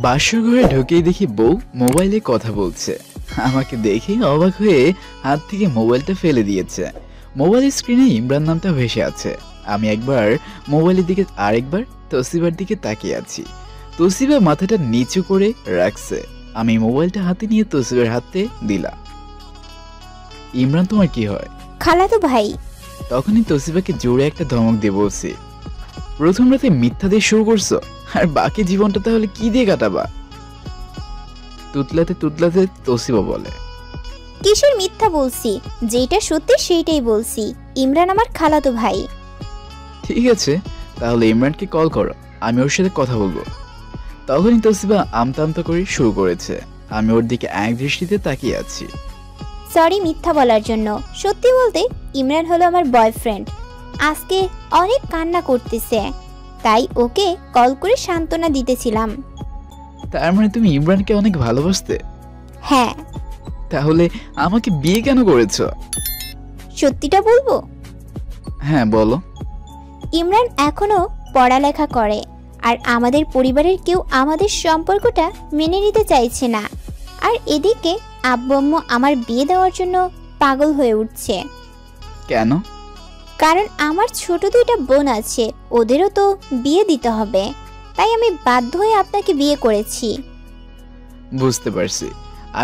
বাসর ঘরে ঢুকেই দেখি বউ মোবাইলে কথা বলছে। আমাকে দেখে অবাক হয়ে হাত থেকে মোবাইলটা ফেলে দিয়েছে। মোবাইলের স্ক্রিনে ইমরান নামটা ভেসে আছে। আমি একবার মোবাইলের দিকে আরেকবার তসিবার দিকে তাকিয়ে আছি। তসিবা মাথাটা নিচু করে রাখছে। আমি মোবাইলটা হাতে নিয়ে তসিবার হাতে দিলাম। ইমরান তোমার কি হয়? খালাতো ভাই। তখনই তসিবাকে জোরে একটা ধমক দিয়ে বলছি, প্রথম রাতে মিথ্যা দিয়ে শুরু করছো, আর বাকি জীবনটা তাহলে কি দিয়ে কাটাবা? তুতলাতে তুতলাতে তসিবা বলে, কিসের মিথ্যা বলছি? যেটা সত্যি সেইটাই বলছি। ইমরান আমার খালাতো ভাই। ঠিক আছে, তাহলে ইমরানকে কল করো, আমি ওর সাথে কথা বলবো। তখনই তসিবা আমতা আমতা করে শুরু করেছে। আমি ওর দিকে এক দৃষ্টিতে তাকিয়ে আছি। সরি মিথ্যা বলার জন্য। সত্যি বলতে ইমরান হলো আমার বয়ফ্রেন্ড। আজকে অনেক কান্না করতেছে, তাই ওকে কল করে সান্ত্বনা দিতেছিলাম। তার মানে তুমি ইমরানকে অনেক ভালোবাসতে? হ্যাঁ। তাহলে আমাকে বিয়ে কেন করেছো? সত্যিটা বলবো? হ্যাঁ বলো। ইমরান এখনো পড়ালেখা করে, আর আমাদের পরিবারের কেউ আমাদের সম্পর্কটা মেনে নিতে চাইছে না। আর এদিকে আব্বু আম্মু আমার বিয়ে দেওয়ার জন্য পাগল হয়ে উঠছে। কেন? কারণ আমার ছোট দুইটা বোন আছে, ওদেরও তো বিয়ে দিতে হবে। তাই আমি বাধ্য হয়ে আপনাকে বিয়ে করেছি। বুঝতে পারছি।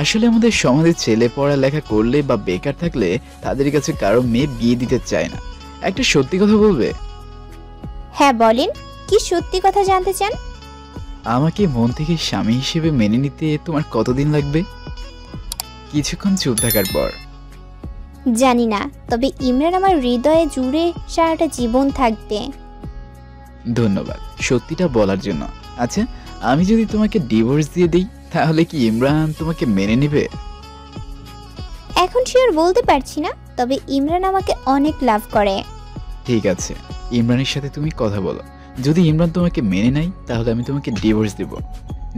আসলে আমাদের সমাজে ছেলে পড়ালেখা করলে বা বেকার থাকলে তাদের কাছে কারো মেয়ে বিয়ে দিতে চায় না। একটা সত্যি কথা বলবে? হ্যাঁ বলেন, কি সত্যি কথা জানতে চান? আমাকে মন থেকে স্বামী হিসেবে মেনে নিতে তোমার কতদিন লাগবে? কিছুক্ষণ চুপ থাকার পর, জানি না, তবে ইমরান আমার হৃদয়ে জুড়ে সারাটা জীবন থাকবে। ধন্যবাদ সত্যিটা বলার জন্য। আচ্ছা, আমি যদি তোমাকে ডিভোর্স দিয়ে দিই তাহলে কি ইমরান তোমাকে মেনে নেবে? এখন শিওর বলতে পারছি না, তবে ইমরান আমাকে অনেক লাভ করে। ঠিক আছে, ইমরানের সাথে তুমি কথা বলো। যদি ইমরান তোমাকে মেনে নেয় তাহলে আমি তোমাকে ডিভোর্স দেব।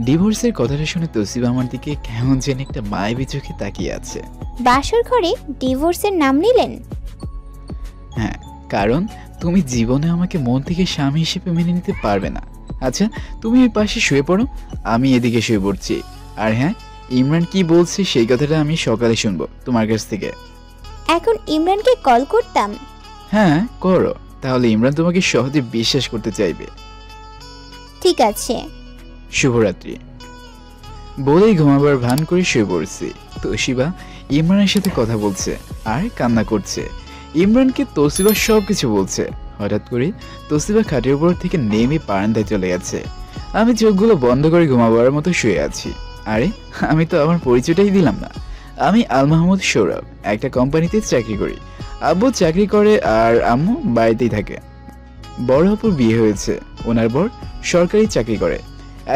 ডিভোর্সের কথাটা শুনে তসিবা আমার দিকে কেমন যেন একটা মায়াবী চোখে তাকিয়ে আছে। বাসর ঘরে ডিভোর্সের নাম নিলেন? হ্যাঁ, কারণ তুমি জীবনে আমাকে মন থেকে স্বামী হিসেবে মেনে নিতে পারবে না। আচ্ছা, তুমি এই পাশে শুয়ে পড়ো, আমি এদিকে শুয়ে পড়ছি। আর হ্যাঁ, ইমরান কি বলছে সেই কথাটা আমি সকালে শুনবো তোমার কাছ থেকে। এখন ইমরানকে কল করতাম? হ্যাঁ করো, তাহলে ইমরান তোমাকে সহজে বিশ্বাস করতে চাইবে। ঠিক আছে। শুভরাত্রি বলেই ঘুমাবার ভান করে শুয়ে পড়ছি। তসিবা ইমরানের সাথে কথা বলছে আর কান্না করছে। ইমরানকে তসিবা সবকিছু বলছে। হঠাৎ করে তসিবা খাটের উপর থেকে নেমে বারান্দায় চলে গেছে। আমি চোখগুলো বন্ধ করে ঘুমাবার মতো শুয়ে আছি। আরে, আমি তো আমার পরিচয়টাই দিলাম না। আমি আল মাহমুদ সৌরভ, একটা কোম্পানিতে চাকরি করি। আব্বু চাকরি করে আর আম্মু বাড়িতেই থাকে। বড় আপুর বিয়ে হয়েছে, ওনার বর সরকারি চাকরি করে।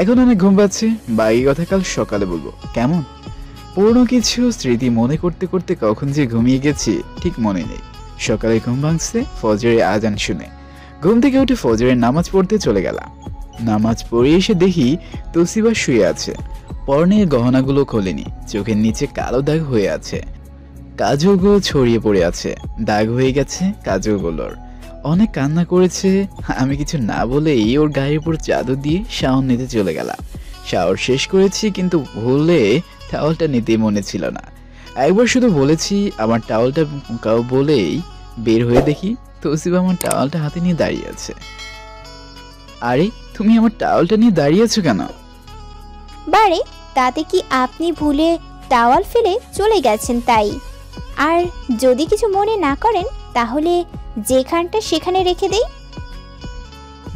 এখন অনেক ঘুম পাচ্ছে, বাকি কথা কাল সকালে বলবো, কেমন? পুরনো কিছু স্মৃতি মনে করতে করতে কখন যে ঘুমিয়ে গেছি ঠিক মনে নেই। সকালে ঘুম ভাঙছে ফজরের আজান শুনে। ঘুম থেকে উঠে ফজরের নামাজ পড়তে চলে গেলাম। নামাজ পড়ে এসে দেখি তসিবা শুয়ে আছে। পরনের গহনাগুলো খোলেনি, চোখের নিচে কালো দাগ হয়ে আছে। কাজলগুলো ছড়িয়ে পড়ে আছে, দাগ হয়ে গেছে কাজলগুলোর। অনেক কান্না করেছে। আমি কিছু না বলেই ওর গায়ের উপর চাদর দিয়ে শাওয়ার নিতে চলে গেলাম। শাওয়ার শেষ করেছি, কিন্তু ভুলে টাওয়ালটা নিতে মনে ছিল না। একবার শুধু বলেছি আমার টাওয়ালটা কাউ বলেই বের হয়ে দেখি তসিবা আমার টাওয়ালটা হাতে নিয়ে দাঁড়িয়ে আছে। আরে, তুমি আমার টাওয়ালটা নিয়ে দাঁড়িয়ে আছো কেন? বারে, তাতে কি আপনি ভুলে টাওয়াল ফেলে চলে গেছেন তাই। আর যদি কিছু মনে না করেন তাহলে যেখানটা সেখানে রেখে দেই।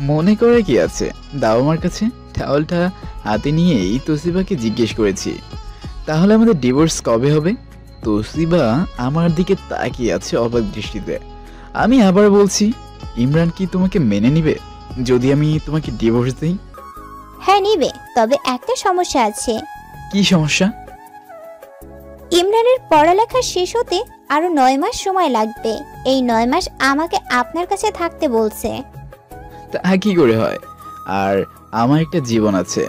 মনে করে কি আছে, দাও আমার কাছে। টাওয়ালটা হাতে নিয়েই তসিবাকে জিজ্ঞেস করেছি, তাহলে আমাদের ডিভোর্স কবে হবে? তসিবা আমার দিকে তাকিয়ে আছে অবাক দৃষ্টিতে। আমি আবার বলছি, ইমরান কি তোমাকে মেনে নিবে যদি আমি তোমাকে ডিভোর্স দিই? হ্যাঁ নিবে, তবে একটা সমস্যা আছে। কি সমস্যা? ইমরানের পড়ালেখা শেষ হতে আরো 9 মাস সময় লাগবে। এই 9 মাস আমাকে আপনার কাছে থাকতে বলছে। তা কি করে হয়? আর আমার একটা জীবন আছে,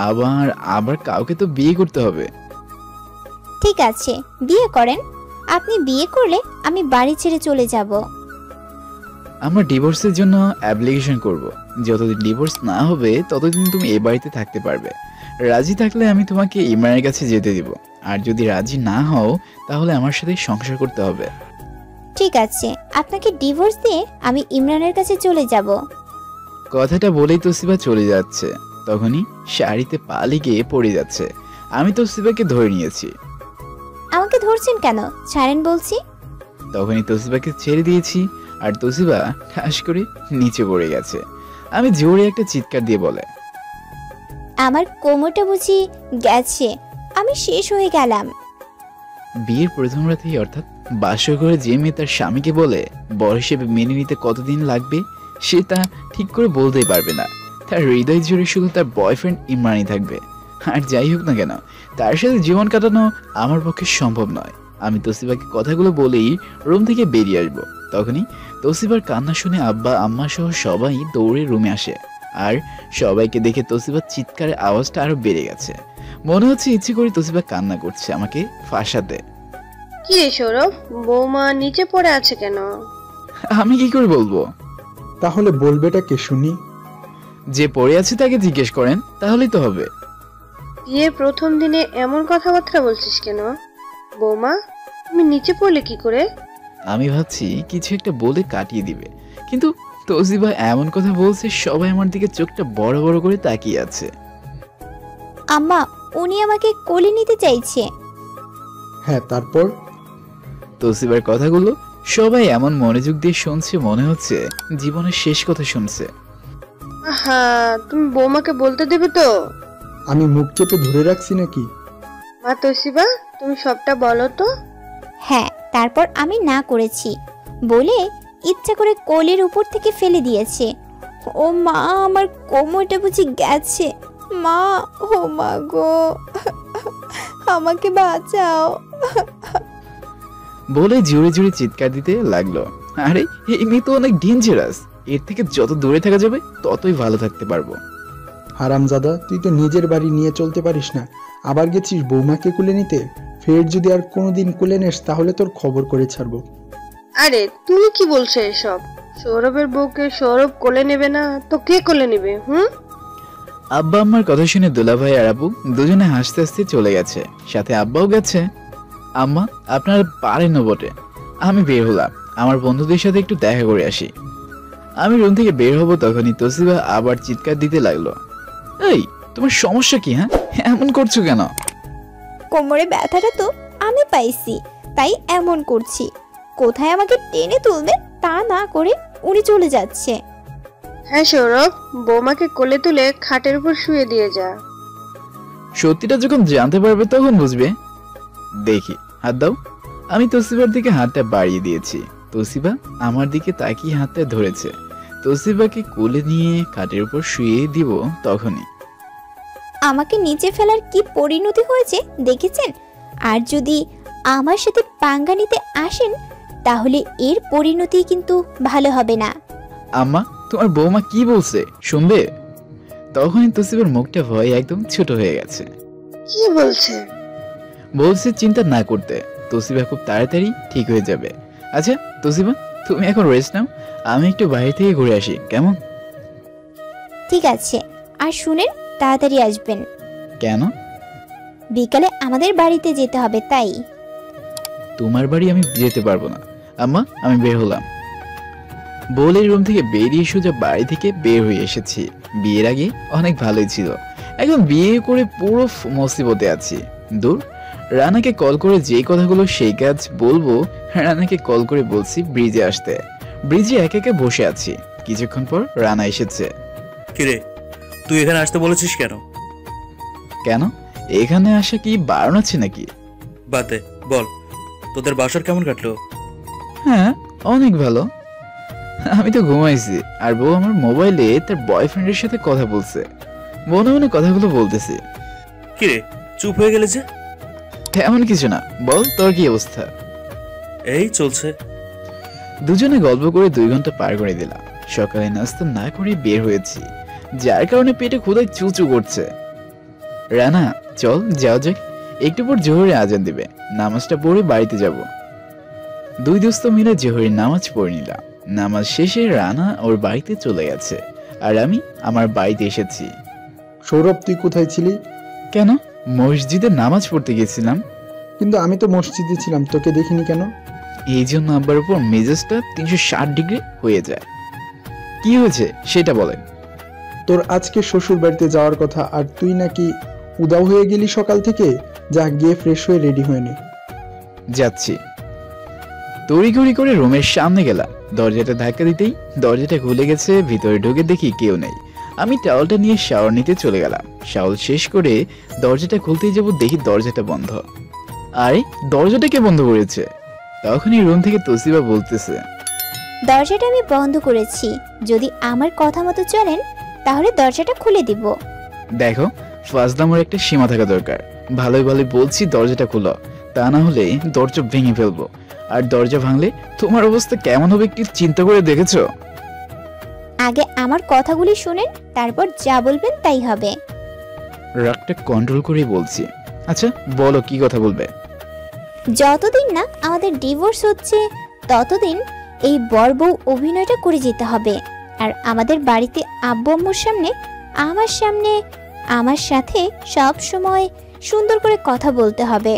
আবার আবার কাউকে তো বিয়ে করতে হবে। ঠিক আছে, বিয়ে করেন। আপনি বিয়ে করলে আমি বাড়ি ছেড়ে চলে যাব। আমরা ডিভোর্সের জন্য অ্যাপ্লিকেশন করব। যতদিন ডিভোর্স না হবে ততদিন তুমি এই বাড়িতে থাকতে পারবে। রাজি থাকলে আমি তোমাকে ইমরানের কাছে যেতে দিব, আর যদি রাজি না হও তাহলে আমার সাথে সংসার করতে হবে। ঠিক আছে, আপনাকে ডিভোর্স দিয়ে আমি ইমরানের কাছে চলে যাব। কথাটা বলেই তোসিবা চলে যাচ্ছে। তখনই শাড়িতে পা লিগে পড়ে যাচ্ছে। আমি তোসিবাকে ধরে নিয়েছি। আমাকে ধরছেন কেন? ছাড়েন বলছি। তখনই তোসিবাকে ছেড়ে দিয়েছি, আর তোসিবা ঠাস করে নিচে পড়ে গেছে। আমি জোরে একটা চিৎকার দিয়ে বলে, আমার কোমরটা বুঝি গেছে, আমি শেষ হয়ে গেলাম। বিয়ের প্রথম রাতেই অর্থাৎ বাসর ঘরে যে মেয়ে তার স্বামীকে বলে বর হিসেবে মেনে নিতে কতদিন লাগবে সে তা ঠিক করে বলতেই পারবে না। তার হৃদয় জুড়ে শুধু তার বয়ফ্রেন্ড ইমরানই থাকবে। আর যাই হোক না কেন, তার সাথে জীবন কাটানো আমার পক্ষে সম্ভব নয়। আমি তোসিবাকে কথাগুলো বলেই রুম থেকে বেরিয়ে আসবো। তখনই তোসিবার কান্না শুনে আব্বা আম্মা সহ সবাই দৌড়ে রুমে আসে। আর সবাইকে দেখে তোসিবার চিৎকারের আওয়াজটা আরো বেড়ে গেছে। মনে হচ্ছে ইচ্ছে করে তোসিবা কান্না করছে আমাকে ফাঁসাতে। কি রে সৌরভ, বৌমা নিচে পড়ে আছে কেন? আমি কি করে বলবো? তাহলে বলবেটা কে শুনি? যে পড়ে আছে তাকে জিজ্ঞেস করেন, তাহলেই তো হবে। বিয়ের প্রথম দিনে এমন কথাবার্তা বলছিস কেন? বৌমা তুমি নিচে পড়লে কি করে? আমি ভাবছি কিছু একটা বলে কাটিয়ে দিবে, কিন্তু তোসিবা এমন কথা বলছে সবাই আমার দিকে চোখটা বড় বড় করে তাকিয়ে আছে। আম্মা, উনি আমাকে কোলে নিতে চাইছে। হ্যাঁ, তারপর? তোসিবার কথাগুলো সবাই এমন মনোযোগ দিয়ে শুনছে, মনে হচ্ছে জীবনের শেষ কথা শুনছে। আহা, তুমি বৌমাকে বলতে দেবে তো? আমি মুখ চেপে ধরে রাখছি নাকি? মা তোসিবা, তুমি সবটা বলো তো। হ্যাঁ, তারপর আমি না করেছি বলে ইচ্ছা করে কোলের উপর থেকে ফেলে দিয়েছে। ও মা, আমার কোমরটা বুঝি গেছে। মা, ও মা গো, আমাকে বাঁচাও। বলে জোরে জোরে চিৎকার দিতে লাগলো। আরে এই মেয়ে তো অনেক ডেঞ্জারাস, এর থেকে যত দূরে থাকা যাবে ততই ভালো থাকতে পারবো। হারামজাদা, তুই তো নিজের বাড়ি নিয়ে চলতে পারিস না, আবার গেছিস বৌমাকে কোলে নিতে। ফের যদি আর কোনোদিন কোলে নেস তাহলে তোর খবর করে ছাড়বো। আরে তুমি কি বলছো এসব? সৌরভের বউকে সৌরভ কোলে নেবে না তো কে কোলে নেবে? আব্বা আম্মার কথা শুনে দুলাভাই আর আব্বু দুজনে হাসতে হাসতে চলে গেছে, সাথে আব্বাও গেছে। আম্মা, আপনারা পারেন বটে। আমি বের হলাম, আমার বন্ধুদের সাথে একটু দেখা করে আসি। আমি রুম থেকে বের হব, তখনই তোসিবা আবার চিৎকার দিতে লাগলো। এই, তোমার সমস্যা কি? হ্যাঁ, এমন করছো কেন? কোমরে ব্যথাটা তো আমি পাইছি, তাই এমন করছি। কোথায় আমাকে টেনে তুলবে তা না করে উনি চলে যাচ্ছে। হ্যাঁ সৌরভ, বৌমাকে কোলে তুলে খাটের উপর শুয়ে দিয়ে যা। সত্যিটা যখন জানতে পারবে তখন বুঝবে। দেখি, হাত দাও। আমি তোসিবার দিকে হাতটা বাড়িয়ে দিয়েছি। তোসিবা আমার দিকে তাকিয়ে হাতটা ধরেছে। তোসিবাকে কোলে নিয়ে খাটের উপর শুয়ে দিব, তখনই আমাকে নিচে ফেলার কি পরিণতি হয়েছে দেখেছেন? আর যদি আমার সাথে পাঙ্গা নিতে আসেন তাহলে এর পরিণতি কিন্তু ভালো হবে না। আম্মা, তোমার বৌমা কি বলছে শুনবে? তখনই তোসিবার মুখটা ভয়ে একদম ছোট হয়ে গেছে। কি বলছে? বলছে চিন্তা না করতে, তোসিবা খুব তাড়াতাড়ি ঠিক হয়ে যাবে। আচ্ছা তোসিবা, তুমি এখন রেস্ট নাও, আমি একটু বাইরে থেকে ঘুরে আসি, কেমন? ঠিক আছে, আর শুনেন, তাড়াতাড়ি আসবেন। কেন? বিকালে আমাদের বাড়িতে যেতে হবে তাই। তোমার বাড়ি আমি যেতে পারবো না আম্মা, আমি বের হলাম। বলে রুম থেকে বেরিয়ে সোজা বাড়ি থেকে বের হয়ে এসেছি। বিয়ের আগে অনেক ভালোই ছিল, এখন বিয়ে করে পুরো মুসিবতে আছি। দূর, রানাকে কল করে যে কথাগুলো সেই কাজ বলবো। রানাকে কল করে বলছি ব্রিজে আসতে। ব্রিজে একা একা বসে আছি। কিছুক্ষণ পর রানা এসেছে। কিরে, তুই এখানে আসতে বলেছিস কেন? কেন, এখানে আসা কি বারণ আছে নাকি? বাদ দে, বল তোদের বাসর কেমন কাটলো? হ্যাঁ, অনেক ভালো। আমি তো ঘুমাইছি, আর বউ আমার মোবাইলে তার বয়ফ্রেন্ডের সাথে কথা বলছে। মনে মনে কথাগুলো বলতেছি। কিরে, চুপ হয়ে গেলে যে? তেমন কিছু না, বল তোর কি অবস্থা? এই চলছে। দুজনে গল্প করে 2 ঘন্টা পার করে দিলাম। সকালে নাস্তা না করে বের হয়েছি, যার কারণে পেটে ক্ষুধায় চুচু করছে। রানা, চল যাও যাক, একটু পর জোহরে আজান দিবে, নামাজটা পড়ে বাড়িতে যাব। 2 দোস্ত মিলে জোহরের নামাজ পড়ে নিলাম। নামাজ শেষে রানা ওর বাড়িতে চলে গেছে আর আমি আমার বাড়িতে এসেছি। সৌরভ, তুই কোথায় ছিলি? কেন? মসজিদে নামাজ পড়তে গেছিলাম। কিন্তু আমি তো মসজিদে ছিলাম, তোকে দেখিনি কেন? এই জন্য আব্বার উপর মেজাজটা 360 ডিগ্রি হয়ে যায়। কি হয়েছে সেটা বলেন। তোর আজকে শ্বশুর বাড়িতে যাওয়ার কথা, আর তুই নাকি উদাও হয়ে গেলি সকাল থেকে। যা, গিয়ে ফ্রেশ হয়ে রেডি হয়ে নে। যাচ্ছি। তড়িঘড়ি করে রুমের সামনে গেলাম, দরজাটা ধাক্কা দিতেই দরজাটা খুলে গেছে। ভিতরে ঢুকে দেখি কেউ নেই। আমি টাওয়ালটা নিয়ে শাওয়ার নিতে চলে গেলাম। শাওয়ার শেষ করে দরজাটা খুলতেই যাব, দেখি দরজাটা বন্ধ। আরে দরজাটা কে বন্ধ করেছে? তখনই রুম থেকে তসিবা বলতেছে, দরজাটা আমি বন্ধ করেছি, যদি আমার কথা মতো চলেন তাহলে দরজাটা খুলে দিব। দেখো, ফাজলামোর একটা সীমা থাকা দরকার। ভালোই ভালোই বলছি দরজাটা খুলো, তা না হলে দরজা ভেঙে ফেলবো। আর দরজা ভাঙলে তোমার অবস্থা কেমন হবে একটু চিন্তা করে দেখেছো? আগে আমার কথাগুলি শুনেন, তারপর যা বলবেন তাই হবে। রাগটা কন্ট্রোল করেই বলছি। আচ্ছা বলো, কি কথা বলবে? যতদিন না আমাদের ডিভোর্স হচ্ছে ততদিন এই বর বউ অভিনয়টা করে যেতে হবে। আর আমাদের বাড়িতে আব্বু আম্মুর সামনে আমার সাথে সব সময় সুন্দর করে কথা বলতে হবে।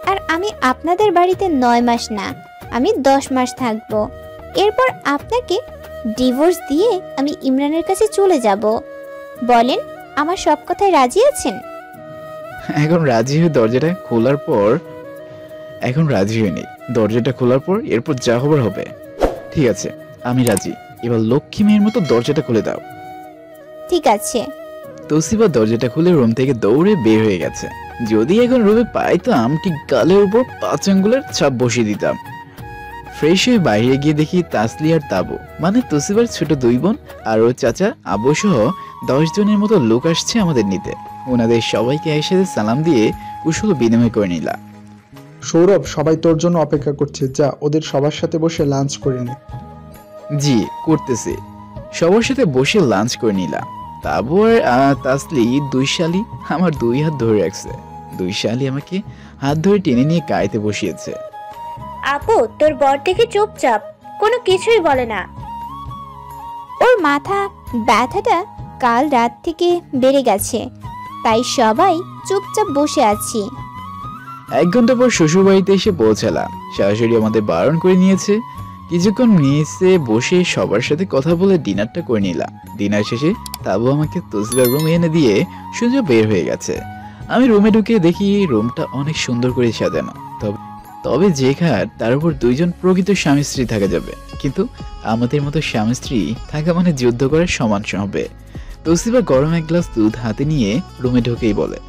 আর আমি আপনাদের বাড়িতে 9 মাস না, আমি 10 মাস থাকবো। এরপর আপনাকে ডিভোর্স দিয়ে আমি ইমরানের কাছে চলে যাব। বলেন, আমার সব কথায় রাজি আছেন? এখন রাজি হয়ে দরজাটা খোলার পর দরজাটা খোলার পর এরপর যা হবার হবে। ঠিক আছে, আমি রাজি। এবার লক্ষ্মী মেয়ের মতো দরজাটা খুলে দাও। ঠিক আছে। তসিবা দরজাটা খুলে রুম থেকে দৌড়ে বের হয়ে গেছে। যদি এখন রুমে পাইতাম, ঠিক গালের উপর 5 আঙ্গুলের ছাপ বসিয়ে দিতাম। ফ্রেশ হয়ে বাইরে গিয়ে দেখি তাসলি আর তাবু, মানে তসিবার ছোট 2 বোন আর ওর চাচা আবু সহ 10 জনের মতো লোক আসছে আমাদের নিতে। ওনাদের সবাইকে একসাথে সালাম দিয়ে কুশল বিনিময় করে নিলাম। সৌরভ, সবাই তোর জন্য অপেক্ষা করছে, যা ওদের সবার সাথে বসে লাঞ্চ করে নে। জি করতেছি। সবার সাথে বসে লাঞ্চ করে নিলাম। তাবু আর তাসলি 2 শালি আমার 2 হাত ধরে রাখছে। 2 শালি আমাকে হাত ধরে টেনে নিয়ে গাড়িতে বসিয়েছে। আপু, তোর বর থেকে চুপচাপ, কোনো কিছুই বলে না। ওর মাথা ব্যথাটা কাল রাত থেকে বেড়ে গেছে, তাই সবাই চুপচাপ বসে আছি। 1 ঘন্টা পর শ্বশুর বাড়িতে এসে পৌঁছালাম। শাশুড়ি আমাদের বারণ করে নিয়েছে। কিছুক্ষণ নিচে বসে সবার সাথে কথা বলে ডিনারটা করে নিলাম। ডিনার শেষে তাবু আমাকে তসবিহার রুমে এনে দিয়ে সোজা বের হয়ে গেছে। আমি রুমে ঢুকে দেখি রুমটা অনেক সুন্দর করে সাজানো। তবে যে খাট, তার উপর 2 জন প্রকৃত স্বামী স্ত্রী থাকা যাবে। কিন্তু আমাদের মতো স্বামী স্ত্রী থাকা মানে যুদ্ধ করার সমান হবে। তসিবা গরম 1 গ্লাস দুধ হাতে নিয়ে রুমে ঢুকেই বলে,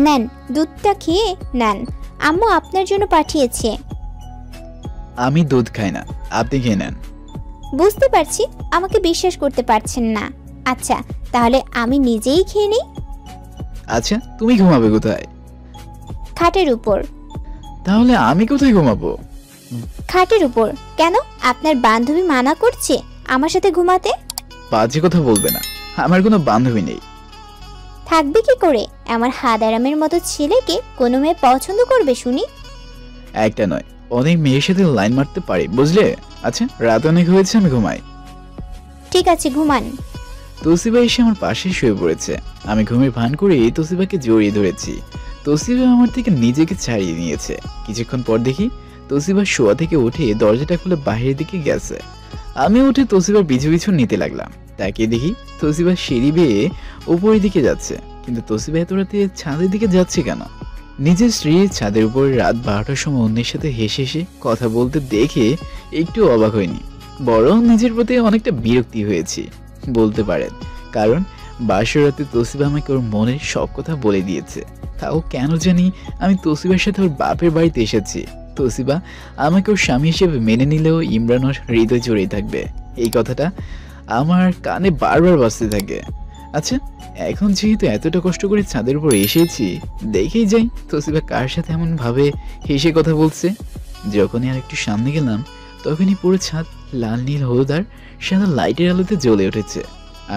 নেন, দুধটা খেয়ে নেন, আম্মু আপনার জন্য পাঠিয়েছে। আমি দুধ খাই না, আপনি খেয়ে নেন। বুঝতে পারছি আমাকে বিশ্বাস করতে পারছেন না। আচ্ছা, তাহলে আমি নিজেই খেয়ে নিই। আচ্ছা, তুমি ঘুমাবে কোথায়? খাটের উপর। তাহলে আমি কোথায় ঘুমাবো? খাটের উপর। কেন, আপনার বান্ধবী মানা করছে আমার সাথে ঘুমাতে? বাজে কথা বলবে না, আমার কোনো বান্ধবী নেই। থাকবে কি করে? আমার হাদারামের মতো ছেলেকে কোনো মেয়ে পছন্দ করবে শুনি? একটা নয়, অনেক মেয়ের সাথে লাইন মারতে পারি, বুঝলে? আচ্ছা, রাত অনেক হয়েছে, আমি ঘুমাই। ঠিক আছে, ঘুমান। তসিবা এসে আমার পাশে শুয়ে পড়েছে। আমি ঘুমের ভান করে তসিবাকে জড়িয়ে ধরেছি। তসিবা আমার থেকে নিজেকে ছাড়িয়ে নিয়েছে। কিছুক্ষণ পর দেখি তসিবা শোয়া থেকে উঠে দরজাটা খুলে বাইরের দিকে গেছে। আমি উঠে তসিবার পিছু পিছু নিতে লাগলাম। তাকিয়ে দেখি তসিবা সিঁড়ি বেয়ে উপরের দিকে যাচ্ছে। কিন্তু তসিবা এত রাতে ছাদের দিকে যাচ্ছে কেন? নিজের স্ত্রীর ছাদের উপর রাত 12টার সময় অন্যের সাথে হেসে হেসে কথা বলতে দেখে একটু অবাক হয়নি, বরং নিজের প্রতি অনেকটা বিরক্তি হয়েছি বলতে পারেন। কারণ বাসর রাতে তসিবা আমাকে ওর মনের সব কথা বলে দিয়েছে। তাও কেন জানি আমি তসিবার সাথে ওর বাপের বাড়িতে এসেছি। তসিবা আমাকে ওর স্বামী হিসেবে মেনে নিলেও ইমরান ওর হৃদয় জুড়েই থাকবে, এই কথাটা আমার কানে বারবার বাজতে থাকে। আচ্ছা, এখন যেহেতু এতটা কষ্ট করে ছাদের উপর এসেছি, দেখেই যাই তসিবা কার সাথে এমন ভাবে হেসে কথা বলছে। যখনই আর একটু সামনে গেলাম, তখনই পুরো ছাদ লাল নীল হলুদ আর সাদা লাইটের আলোতে জ্বলে উঠেছে।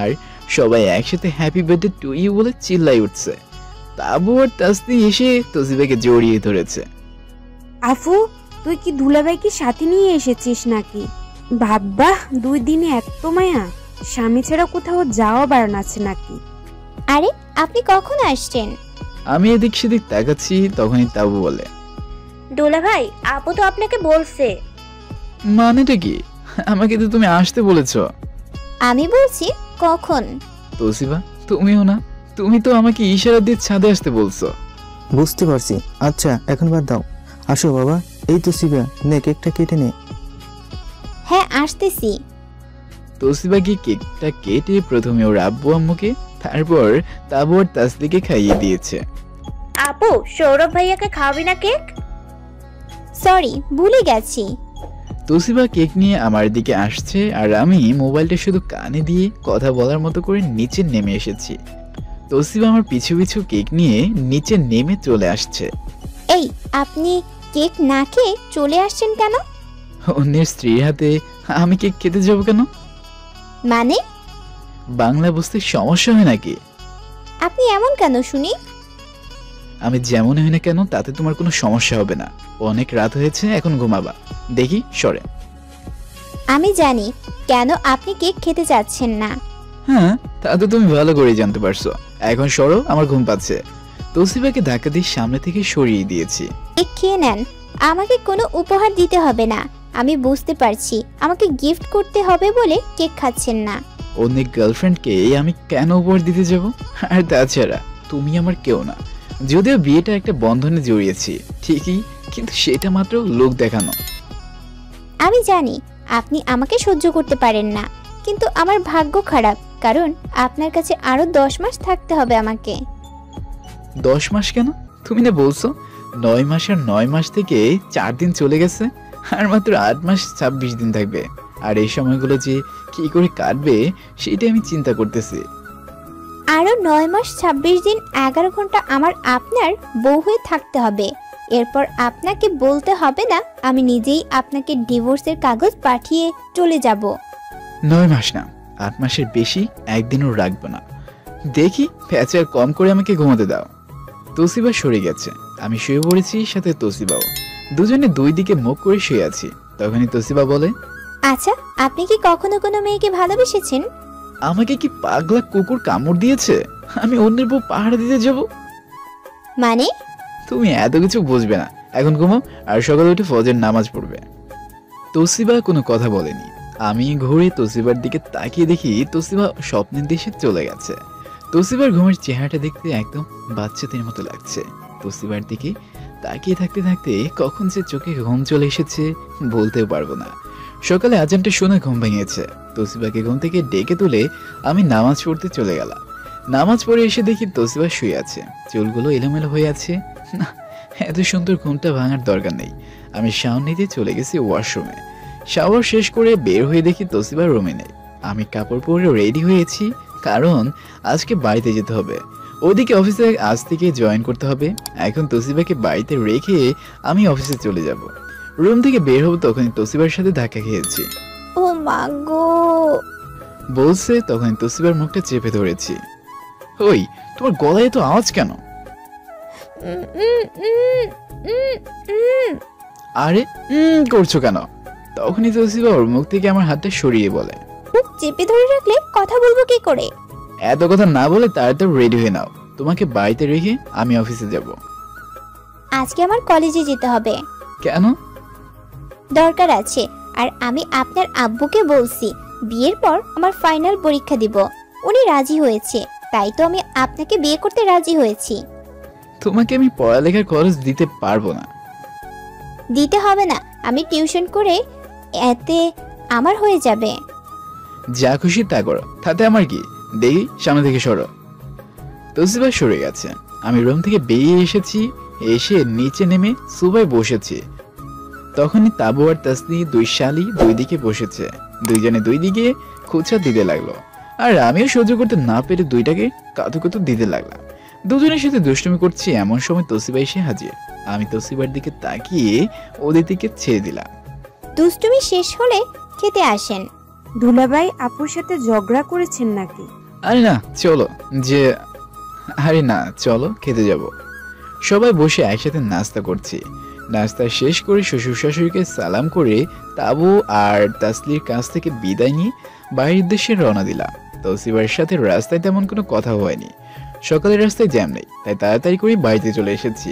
আর সবাই একসাথে হ্যাপি বার্থডে টু ইউ বলে চিল্লাই উঠছে। তাবু আর তাসনি এসে তসিবাকে জড়িয়ে ধরেছে। আফু, তুই কি দুলাভাইকে সাথে নিয়ে এসেছিস নাকি? বাবা 2 দিনে এত মায়া, স্বামী ছাড়া কোথাও যাওয়া বারণ আছে নাকি? আরে আপনি কখন আসছেন? আমি এদিক সেদিক তাকাচ্ছি, তখনই তাবু বলে, দোলা ভাই, আপু তো আপনাকে বলছে। মানেটা কি? আমাকে তো তুমি আসতে বলেছ। আমি বলছি কখন। তৌসিবা, তুমিও না, তুমি তো আমাকে ইশারা দিয়ে ছাদে আসতে বলছো। বুঝতে পারছি। আচ্ছা এখন বাদ দাও, আসো বাবা। এই তো শিবা, নে কেকটা কেটে নে। হ্যাঁ আসতেছি। তৌসিবাকে কেকটা কেটে প্রথমে ওর আব্বু আম্মুকে, তারপর তাবু আর তাসলিকে খাইয়ে দিয়েছে। আপু, সৌরভ ভাইয়াকে খাওয়াবি না কেক? সরি, ভুলে গেছি। তৌসিবা কেক নিয়ে আমার দিকে আসছে আর আমি মোবাইলটা শুধু কানে দিয়ে কথা বলার মতো করে নিচে নেমে এসেছি। তৌসিবা আমার পিছু পিছু কেক নিয়ে নিচে নেমে চলে আসছে। এই, আপনি কেক না খেয়ে চলে আসছেন কেন? অন্যের স্ত্রীর হাতে আমি কেক খেতে যাব কেন? মানে? বাংলা বুঝতে সমস্যা হয় নাকি? আপনি এমন কেন শুনি? আমি যেমন হই না কেন তাতে তোমার কোনো সমস্যা হবে না। অনেক রাত হয়েছে, এখন ঘুমাবা। দেখি সরে। আমি জানি কেন আপনি কেক খেতে চাচ্ছেন না। হ্যাঁ, তা তো তুমি ভালো করে জানতে পারছো। এখন সরো, আমার ঘুম পাচ্ছে। তৌসিবাকে ধাক্কা দিয়ে সামনে থেকে সরিয়ে দিয়েছি। কেক খেয়ে নেন, আমাকে কোনো উপহার দিতে হবে না। আমি বুঝতে পারছি আমাকে গিফট করতে হবে বলে কেক খাচ্ছেন না। অনেক গার্লফ্রেন্ডকে আমি কেন উপহার দিতে যাব? আর তাছাড়া তুমি আমার কেউ না। যদিও বিয়েটা একটা বন্ধনে জড়িয়েছি ঠিকই, কিন্তু সেটা মাত্র লোক দেখানো। আমি জানি আপনি আমাকে সহ্য করতে পারেন না, কিন্তু আমার ভাগ্য খারাপ, কারণ আপনার কাছে আরো 10 মাস থাকতে হবে আমাকে। 10 মাস কেন? তুমি না বলছো 9 মাস, আর 9 মাস থেকে 4 দিন চলে গেছে, আর মাত্র 8 মাস 26 দিন থাকবে। আর এই সময়গুলো যে কি করে কাটবে সেটাই আমি চিন্তা করতেছি। আরো 9 মাস 26 দিন 11 ঘন্টা আমার আপনার বউ হয়ে থাকতে হবে। এরপর আপনাকে বলতে হবে না, আমি নিজেই আপনাকে ডিভোর্সের কাগজ পাঠিয়ে চলে যাব। 9 মাস না, 8 মাসের বেশি একদিনও রাখবো না। দেখি প্যাচার কম করে আমাকে ঘুমাতে দাও। তৌসিবা সরে গেছে, আমি শুয়ে পড়েছি, সাথে তৌসিবাও। দুজনে দুই দিকে মুখ করে শুয়ে আছি। তখনই তৌসিবা বলে, আচ্ছা, আপনি কি কখনো কোনো মেয়েকে ভালোবেসেছেন? আমাকে কি পাগলা কুকুর কামড় দিয়েছে? আমি অন্যের বউ পাহাড়ে দিতে যাব? মানে? তুমি এত কিছু বুঝবে না। এখন ঘুমাও, আর সকালে উঠে ফজর নামাজ পড়বে। তৌসিবা কোনো কথা বলেনি। আমি ঘুরে তৌসিবার দিকে তাকিয়ে দেখি তৌসিবা স্বপ্নের দেশে চলে গেছে। তৌসিবার ঘুমের চেহারাটা দেখতে একদম বাচ্চাদের মতো লাগছে। তৌসিবার দিকে তাকিয়ে থাকতে থাকতে কখন যে চোখে ঘুম চলে এসেছে বলতেও পারবো না। সকালে আজানটা শুনে ঘুম ভেঙেছে। তৌসিবাকে ঘুম থেকে ডেকে তুলে আমি নামাজ পড়তে চলে গেলাম। নামাজ পড়ে এসে দেখি তৌসিবা শুয়ে আছে, চুলগুলো এলোমেলো হয়ে আছে। না, এত সুন্দর ঘুমটা ভাঙার দরকার নেই। আমি শাওয়ার নিতে চলে গেছি ওয়াশরুমে। শাওয়ার শেষ করে বের হয়ে দেখি তৌসিবা রুমে নেই। আমি কাপড় পরে রেডি হয়েছি, কারণ আজকে বাড়িতে যেতে হবে। ওদিকে অফিসে আজ থেকে জয়েন করতে হবে। এখন তৌসিবাকে বাড়িতে রেখে আমি অফিসে চলে যাব। রুম থেকে বের হবো, তখনই তৌসিবার সাথে ধাক্কা খেয়েছি। ও মা গো বলছে, তখন তৌসিবার মুখটা চেপে ধরেছি। ওই, তোমার গলায় তো আওয়াজ কেন? আরে করছো কেন? তখনই তৌসিবা ওর মুখ থেকে আমার হাতটা সরিয়ে বলে, মুখ চেপে ধরে রাখলে কথা বলবো কি করে? এত কথা না বলে তাড়াতাড়ি রেডি হয়ে নাও। তোমাকে বাড়িতে রেখে আমি অফিসে যাব। আজকে আমার কলেজে যেতে হবে। কেন? দরকার আছে। আর আমি আপনার আব্বুকে বলছি বিয়ের পর আমার ফাইনাল পরীক্ষা দিব। উনি রাজি হয়েছে, তাই তো আমি আপনাকে বিয়ে করতে রাজি হয়েছি। তোমাকে আমি পড়ালেখার খরচ দিতে পারবো না। দিতে হবে না, আমি টিউশন করে এতে আমার হয়ে যাবে। যা খুশি তা করো, তাতে আমার কি? দেখি সামনে থেকে সরো। তৌসিবা সরে গেছে। আমি রুম থেকে বেরিয়ে এসেছি। এসে নিচে নেমে সোফায় বসেছি। তখনই তাবু আর তাসনি দুই শালি দুই দিকে বসেছে। দুইজনে দুই দিকে খোঁচা দিতে লাগলো, আর আমিও সহ্য করতে না পেরে দুইটাকে কাতু দিতে লাগলাম। দুজনের সাথে দুষ্টুমি করছি, এমন সময় তৌসিবা এসে হাজির। আমি তৌসিবার দিকে তাকিয়ে ওদের দিকে ছেড়ে দিলাম। দুষ্টুমি শেষ হলে খেতে আসেন। দুলাভাই আপুর সাথে ঝগড়া করেছেন নাকি? আরে না, চলো খেতে যাব। সবাই বসে একসাথে নাস্তা করছি। নাস্তা শেষ করে শ্বশুর শাশুড়িকে সালাম করে তাবু আর তাসলির কাছ থেকে বিদায় নিয়ে বাড়ির উদ্দেশ্যে রওনা দিলাম। তৌসিবার সাথে রাস্তায় তেমন কোনো কথা হয়নি। সকালের রাস্তায় জ্যাম নেই, তাই তাড়াতাড়ি করে বাড়িতে চলে এসেছি।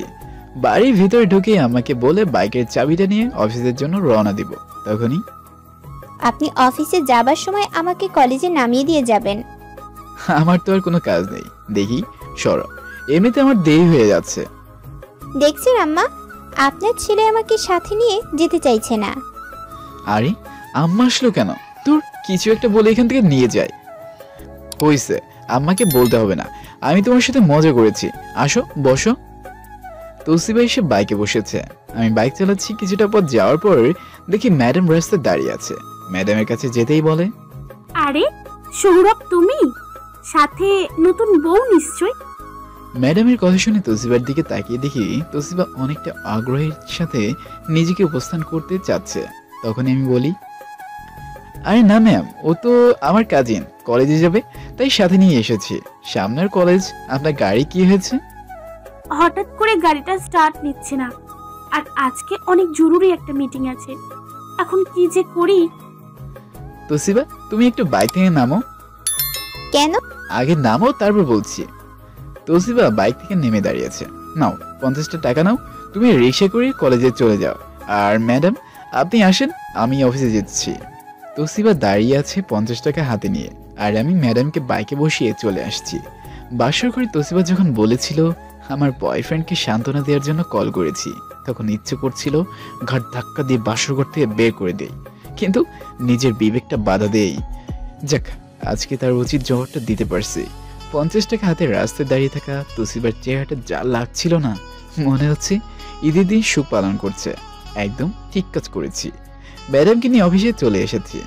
বাড়ির ভিতরে ঢুকে আমাকে বলে বাইকের চাবিটা নিয়ে অফিসের জন্য রওনা দিব। তখনই আপনি অফিসে যাবার সময় আমাকে কলেজে নামিয়ে দিয়ে যাবেন। আমার তো আর কোনো কাজ নেই, দেখি সর, এমনিতে আমার দেরি হয়ে যাচ্ছে। দেখছেন আম্মা, আপনার ছেলে আমাকে সাথে নিয়ে যেতে চাইছে না। আরে আম্মা আসলো কেন? তোর কিছু একটা বলে এখান থেকে নিয়ে যায়। হইছে, আম্মাকে বলতে হবে না, আমি তোমার সাথে মজা করেছি। আসো বসো। তৌসিবা এসে বাইকে বসেছে। আমি বাইক চালাচ্ছি। কিছুটা পথ যাওয়ার পর দেখি ম্যাডাম রাস্তায় দাঁড়িয়ে আছে। ম্যাডামের কাছে যেতেই বলে, আরে সৌরভ, তুমি সাথে নতুন বউ নিশ্চয়? ম্যাডামের কথা শুনে তৌসিবার দিকে তাকিয়ে দেখি তৌসিবা অনেকটা আগ্রহের সাথে নিজেকে উপস্থান করতে চাচ্ছে। তখনই আমি বলি, আরে না ম্যাম, ও তো আমার কাজিন, কলেজে যাবে, তাই সাথে নিয়ে এসেছি। সামনের কলেজ, আপনার গাড়ি কি হয়েছে? হঠাৎ করে গাড়িটা স্টার্ট নিচ্ছে না, আর আজকে অনেক জরুরি একটা মিটিং আছে। এখন কি যে করি। তৌসিবা, তুমি একটু বাইক থেকে নামো। কেন? আগে নামো, তারপর বলছি। তৌসিবা বাইক থেকে নেমে দাঁড়িয়েছে। নাও 50টা টাকা নাও, তুমি রিক্সা করে কলেজে চলে যাও। আর ম্যাডাম, আপনি আসেন, আমি অফিসে যাচ্ছি। তৌসিবা দাঁড়িয়ে আছে 50 টাকা হাতে নিয়ে, আর আমি ম্যাডামকে বাইকে বসিয়ে চলে আসছি। বাসর করে তৌসিবা যখন বলেছিল আমার বয়ফ্রেন্ডকে সান্ত্বনা দেওয়ার জন্য কল করেছি, তখন ইচ্ছে করছিল ঘাট ধাক্কা দিয়ে বাসর ঘর থেকে বের করে দেই, কিন্তু নিজের বিবেকটা বাধা দেই। যাক, আজকে তার উচিত জবাবটা দিতে পারছি। 50 টাকা হাতে রাস্তায় দাঁড়িয়ে থাকা তৌসিবার চেহারাটা যা লাগছিল না, মনে হচ্ছে ঈদের দিন সুখ পালন করছে। একদম ঠিক কাজ করেছি। ম্যাডামকে নিয়ে অফিসে চলে এসেছি।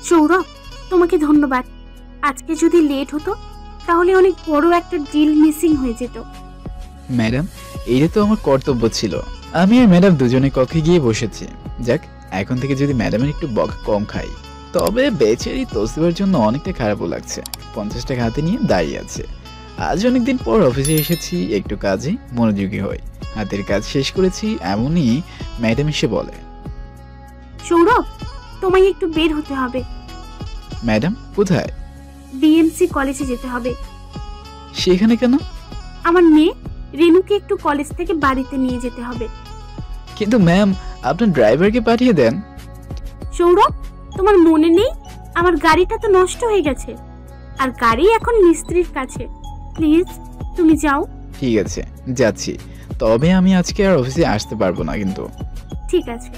সৌরভ, তোমাকে ধন্যবাদ। আজকে যদি লেট হতো তাহলে অনেক বড় একটা ডিল মিসিং হয়ে যেত। ম্যাডাম, এইটা তো আমার কর্তব্য ছিল। আমি আর ম্যাডাম দুজনে কক্ষে গিয়ে বসেছি। যাক, এখন থেকে যদি ম্যাডামের একটু বকা কম খাই। তবে বেচারি তৌসিবার জন্য অনেকটা খারাপও লাগছে। 50 টাকা হাতে নিয়ে দাঁড়িয়ে আছে। আজ অনেকদিন পর অফিসে এসেছি, একটু কাজে মনোযোগী হই। হাতের কাজ শেষ করেছি, এমনই ম্যাডাম এসে বলে, সৌরভ, তোমায় একটু বের হতে হবে। ম্যাডাম কোথায়? বিএমসি কলেজে যেতে হবে। সেখানে কেন? আমার মেয়ে রেনুকে একটু কলেজ থেকে বাড়িতে নিয়ে যেতে হবে। কিন্তু ম্যাম, আপনার ড্রাইভারকে পাঠিয়ে দেন। সৌরভ, তোমার মনে নেই আমার গাড়িটা তো নষ্ট হয়ে গেছে, আর গাড়ি এখন মিস্ত্রির কাছে। প্লিজ তুমি যাও। ঠিক আছে, যাচ্ছি। তবে আমি আজকে আর অফিসে আসতে পারবো না কিন্তু। ঠিক আছে।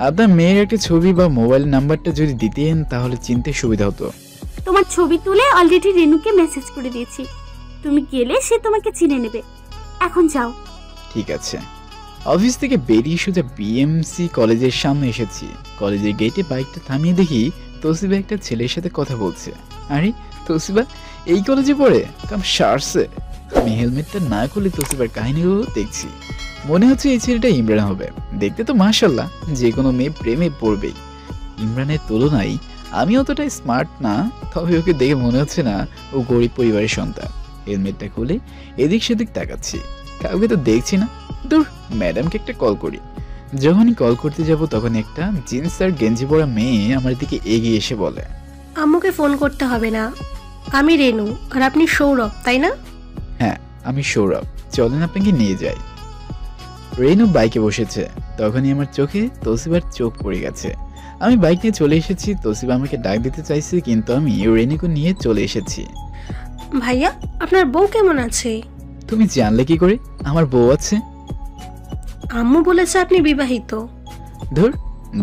আপনার মেয়ের একটা ছবি বা মোবাইল নাম্বারটা যদি দিতেন তাহলে চিনতে সুবিধা হতো। তোমার ছবি তুলে অলরেডি রেনুকে মেসেজ করে দিয়েছি। তুমি গেলে সে তোমাকে চিনে নেবে। এখন যাও। ঠিক আছে। অফিস থেকে বেরিয়ে সোজা বিএমসি কলেজের সামনে এসেছি। কলেজের গেটে বাইকটা থামিয়ে দেখি তৌসিবা একটা ছেলের সাথে কথা বলছে। আরে তৌসিবা এই কলেজে পড়ে? কাম সারছে। আমি হেলমেটটা না খুলে তৌসিবার কাহিনীগুলো দেখছি। মনে হচ্ছে এই ছেলেটা ইমরান হবে। দেখতে তো মাশাআল্লাহ যে কোনো মেয়ে প্রেমে পড়বেই। ইমরানের তুলনায় আমি অতটা স্মার্ট না, তবে ওকে দেখে মনে হচ্ছে না ও গরিব পরিবারের সন্তান। হেলমেটটা খুলে এদিক সেদিক তাকাচ্ছি, কাউকে তো দেখছি না। দূর, ম্যাডামকে একটা কল করি। যখনই কল করতে যাব তখন একটা জিন্স আর গেঞ্জি পরা মেয়ে আমার দিকে এগিয়ে এসে বলে, আম্মুকে ফোন করতে হবে না, আমি রেনু, আর আপনি সৌরভ, তাই না? হ্যাঁ, আমি সৌরভ, চলেন আপনাকে নিয়ে যাই। রেনু বাইকে বসেছে। তখনই আমার চোখে তৌসিবার চোখ পড়ে গেছে। আমি বাইক নিয়ে চলে এসেছি। তৌসিবা আমাকে ডাক দিতে চাইছে, কিন্তু আমি রেনুকে নিয়ে চলে এসেছি। ভাইয়া, আপনার বউ কেমন আছে? তুমি জানলে কি করে আমার বউ আছে? আম্মু বলেছে আপনি বিবাহিত। ধর,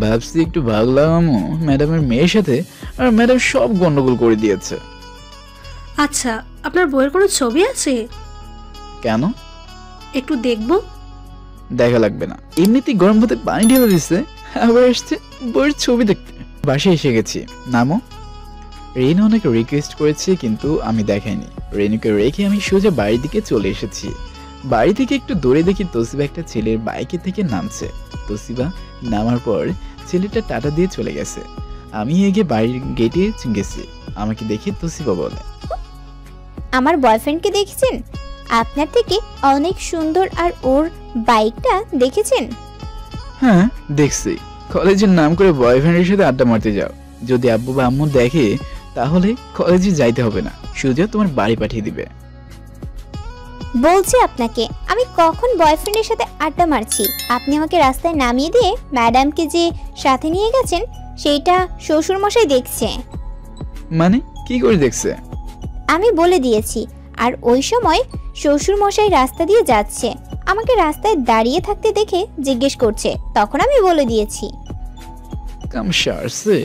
ভাবছি একটু ভাগলাম আম্মু ম্যাডামের মেয়ের সাথে, আর ম্যাডাম সব গন্ডগোল করে দিয়েছে। আচ্ছা, আপনার বউয়ের কোনো ছবি আছে? কেন? একটু দেখবো। দেখা লাগবে না, এমনিতেই গরম ভাতে পানি ঢেলে দিচ্ছে, আবার আসছে বউয়ের ছবি দেখতে। বাসায় এসে গেছি, নামো। রেনু অনেক রিকোয়েস্ট করেছে, কিন্তু আমি দেখাইনি। রেনুকে রেখে আমি সোজা বাড়ির দিকে চলে এসেছি। বাড়ি থেকে একটু দূরে দেখি তৌসিবা একটা ছেলের বাইকে থেকে নামছে। তৌসিবা নামার পর ছেলেটা টাটা দিয়ে চলে গেছে। আমি এগিয়ে বাড়ির গেটে গেছি। আমাকে দেখে তৌসিবা বলে, আমার বয়ফ্রেন্ডকে দেখেছেন? আপনার থেকে অনেক সুন্দর, আর ওর বাইকটা দেখেছেন? হ্যাঁ দেখছি, কলেজের নাম করে বয়ফ্রেন্ডের সাথে আড্ডা মারতে যাও। যদি আব্বু বা আম্মু দেখে তাহলে কলেজে যাইতে হবে না, সোজা তোমার বাড়ি পাঠিয়ে দিবে। বলছি আপনাকে, আমি কখন বয়ফ্রেন্ডের সাথে আড্ডা মারছি? আপনি আমাকে রাস্তায় নামিয়ে দিয়ে ম্যাডামকে যে সাথে নিয়ে গেছেন সেইটা শ্বশুর মশাই দেখছে। মানে কি করে দেখছে? আমি বলে দিয়েছি। আর ওই সময় শ্বশুর মশাই রাস্তা দিয়ে যাচ্ছে, আমাকে রাস্তায় দাঁড়িয়ে থাকতে দেখে জিজ্ঞেস করছে, তখন আমি বলে দিয়েছি। কাম সারছে,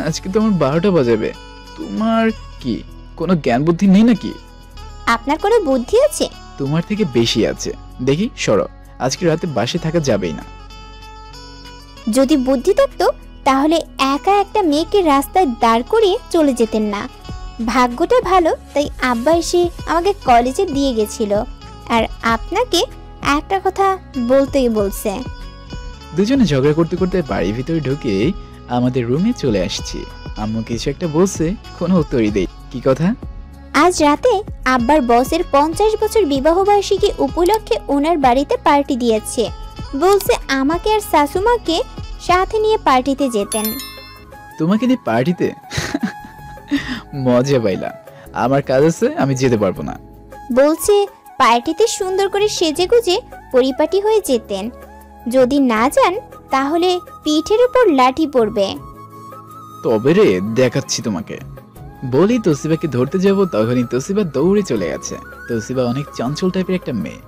আজকে তোমার 12টা বাজাবে। তোমার কি কোনো জ্ঞান বুদ্ধি নেই নাকি? আপনার কোনো বুদ্ধি আছে? তোমার থেকে বেশি আছে। দেখি সরো, আজকে রাতে বাসে থাকা যাবেই না। যদি বুদ্ধি থাকতো তাহলে একা একটা মেয়েকে রাস্তায় দাঁড় করিয়ে চলে যেতেন না। ভাগ্যটা ভালো তাই আব্বা এসে আমাকে কলেজে দিয়ে গেছিল। আর আপনাকে একটা কথা বলতেই বলছে। দুজনে ঝগড়া করতে করতে বাড়ির ভিতরে ঢুকে আমাদের রুমে চলে আসছি। আম্মু কিছু একটা বলছে, কোনো উত্তরই দেই। কি কথা? আজ রাতে আব্বার বসের 50 বছর বিবাহ বার্ষিকী উপলক্ষে ওনার বাড়িতে পার্টি দিয়েছে। বলছে আমাকে আর শাশুমাকে সাথে নিয়ে পার্টিতে যেতেন। তোমাকে নিয়ে পার্টিতে? মজা পাইলা। আমার কাজ আছে, আমি যেতে পারবো না। বলছে পার্টিতে সুন্দর করে সেজে গুজে পরিপাটি হয়ে যেতেন। যদি না যান তাহলে পিঠের উপর লাঠি পড়বে। তবে রে, দেখাচ্ছি তোমাকে। বলি তোসিবাকে ধরতে যাব, তখনই তোসিবা দৌড়ে চলে গেছে। তোসিবা অনেক চঞ্চল টাইপের একটা মেয়ে,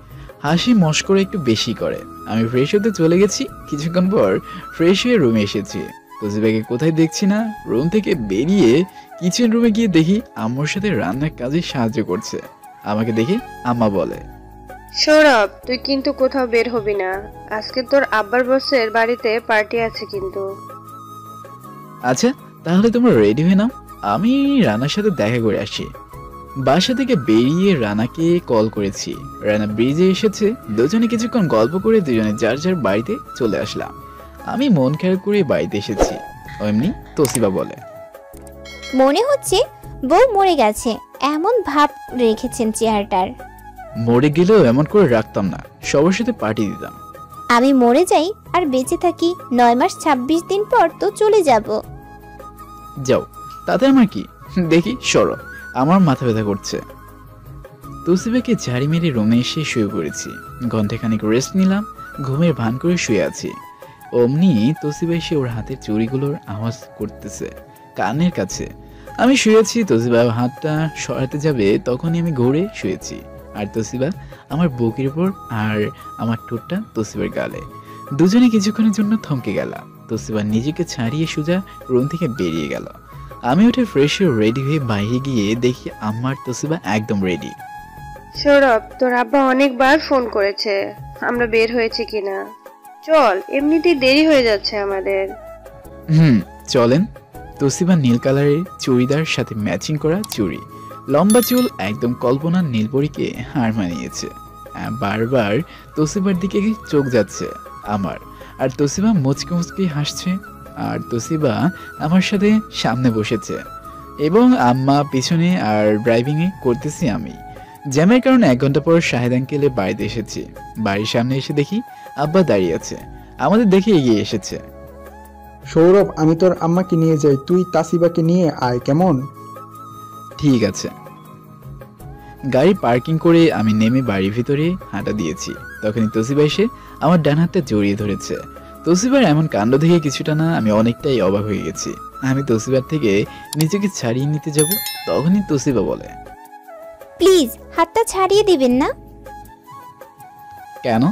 হাসি মস্করা একটু বেশি করে। আমি ফ্রেশ হতে চলে গেছি। কিছুক্ষণ পর ফ্রেশ হয়ে রুমে এসেছি। তোসিবাকে কোথায় দেখছি না। রুম থেকে বেরিয়ে কিচেন রুমে গিয়ে দেখি আম্মুর সাথে রান্নার কাজে সাহায্য করছে। আমাকে দেখে আম্মা বলে, সৌরভ, তুই কিন্তু কোথাও বের হবি না। আজকে তোর আব্বার বসের বাড়িতে পার্টি আছে কিন্তু। আচ্ছা তাহলে তোমরা রেডি হয়ে নাও, আমি রানার সাথে দেখা করে আসি। বাসা থেকে বেরিয়ে রানাকে কল করেছি। রানা ব্রিজে এসেছে। দুজনে কিছুক্ষণ গল্প করে দুজনে যার যার বাড়িতে চলে আসলাম। আমি মন খারাপ করে বাড়িতে এসেছি। এমনি তোসিবা বলে, মনে হচ্ছে বউ মরে গেছে, এমন ভাব রেখেছেন চেহারাটার। মরে গেলেও এমন করে রাখতাম না, সবার সাথে পার্টি দিতাম। আমি মরে যাই আর বেঁচে থাকি 9 মাস 26 দিন পর তো চলে যাব। যাও, তাতে আমার কি। দেখি সরো, আমার মাথা ব্যথা করছে। তোসিবাকে ঝাড়ি মেরে রুমে এসে শুয়ে পড়েছি। ঘন্টাখানিক রেস্ট নিলাম, ঘুমের ভান করে শুয়ে আছি। অমনি তোসিবা এসে ওর হাতের চুড়িগুলোর আওয়াজ করতেছে কানের কাছে। আমি শুয়েছি, তোসিবা হাতটা সরাতে যাবে, তখনই আমি ঘুরে শুয়েছি। আর তোসিবা আমার বুকের উপর আর আমার ঠোঁটটা তোসিবার গালে। দুজনে কিছুক্ষণের জন্য থমকে গেলাম। তোসিবা নিজেকে ছাড়িয়ে সোজা রুম থেকে বেরিয়ে গেল। আমি উঠে ফ্রেশ হয়ে রেডি হয়ে বাইরে গিয়ে দেখি আমার তোসিবা একদম রেডি। সৌরভ, তোর আব্বা অনেকবার ফোন করেছে আমরা বের হয়েছে কিনা। চল, এমনিতেই দেরি হয়ে যাচ্ছে আমাদের। চলেন। তোসিবা নীল কালারের চুড়িদার সাথে ম্যাচিং করা চুড়ি, লম্বা চুল, একদম কল্পনার নীলপরীকে হার মানিয়েছে। বারবার তোসিবার দিকে চোখ যাচ্ছে আমার, আর তোসিবা মুচকি মুচকি হাসছে। আর তোসিবা আমার সাথে সামনে বসেছে এবং আম্মা পিছনে, আর ড্রাইভিংয়ে করতেছি আমি। জ্যামের কারণে 1 ঘন্টা পর শাহেদ আঙ্কেলের বাড়িতে এসেছি। বাড়ির সামনে এসে দেখি আব্বা দাঁড়িয়ে আছে, আমাদের দেখে এগিয়ে এসেছে। সৌরভ, আমি তোর আম্মাকে নিয়ে যাই, তুই তাসিবাকে নিয়ে আয়, কেমন? ঠিক আছে। গাড়ি পার্কিং করে আমি নেমে বাড়ির ভিতরে হাঁটা দিয়েছি। তখনই তোসিবা এসে আমার ডান হাতটা জড়িয়ে ধরেছে। তোসিবার এমন কাণ্ড দেখে কিছুটা না আমি অনেকটাই অবাক হয়ে গেছি। আমি তোসিবার থেকে নিজেকে ছাড়িয়ে নিতে যাব, তখনই তোসিবা বলে, প্লিজ হাতটা ছাড়িয়ে দিবেন না। কেন?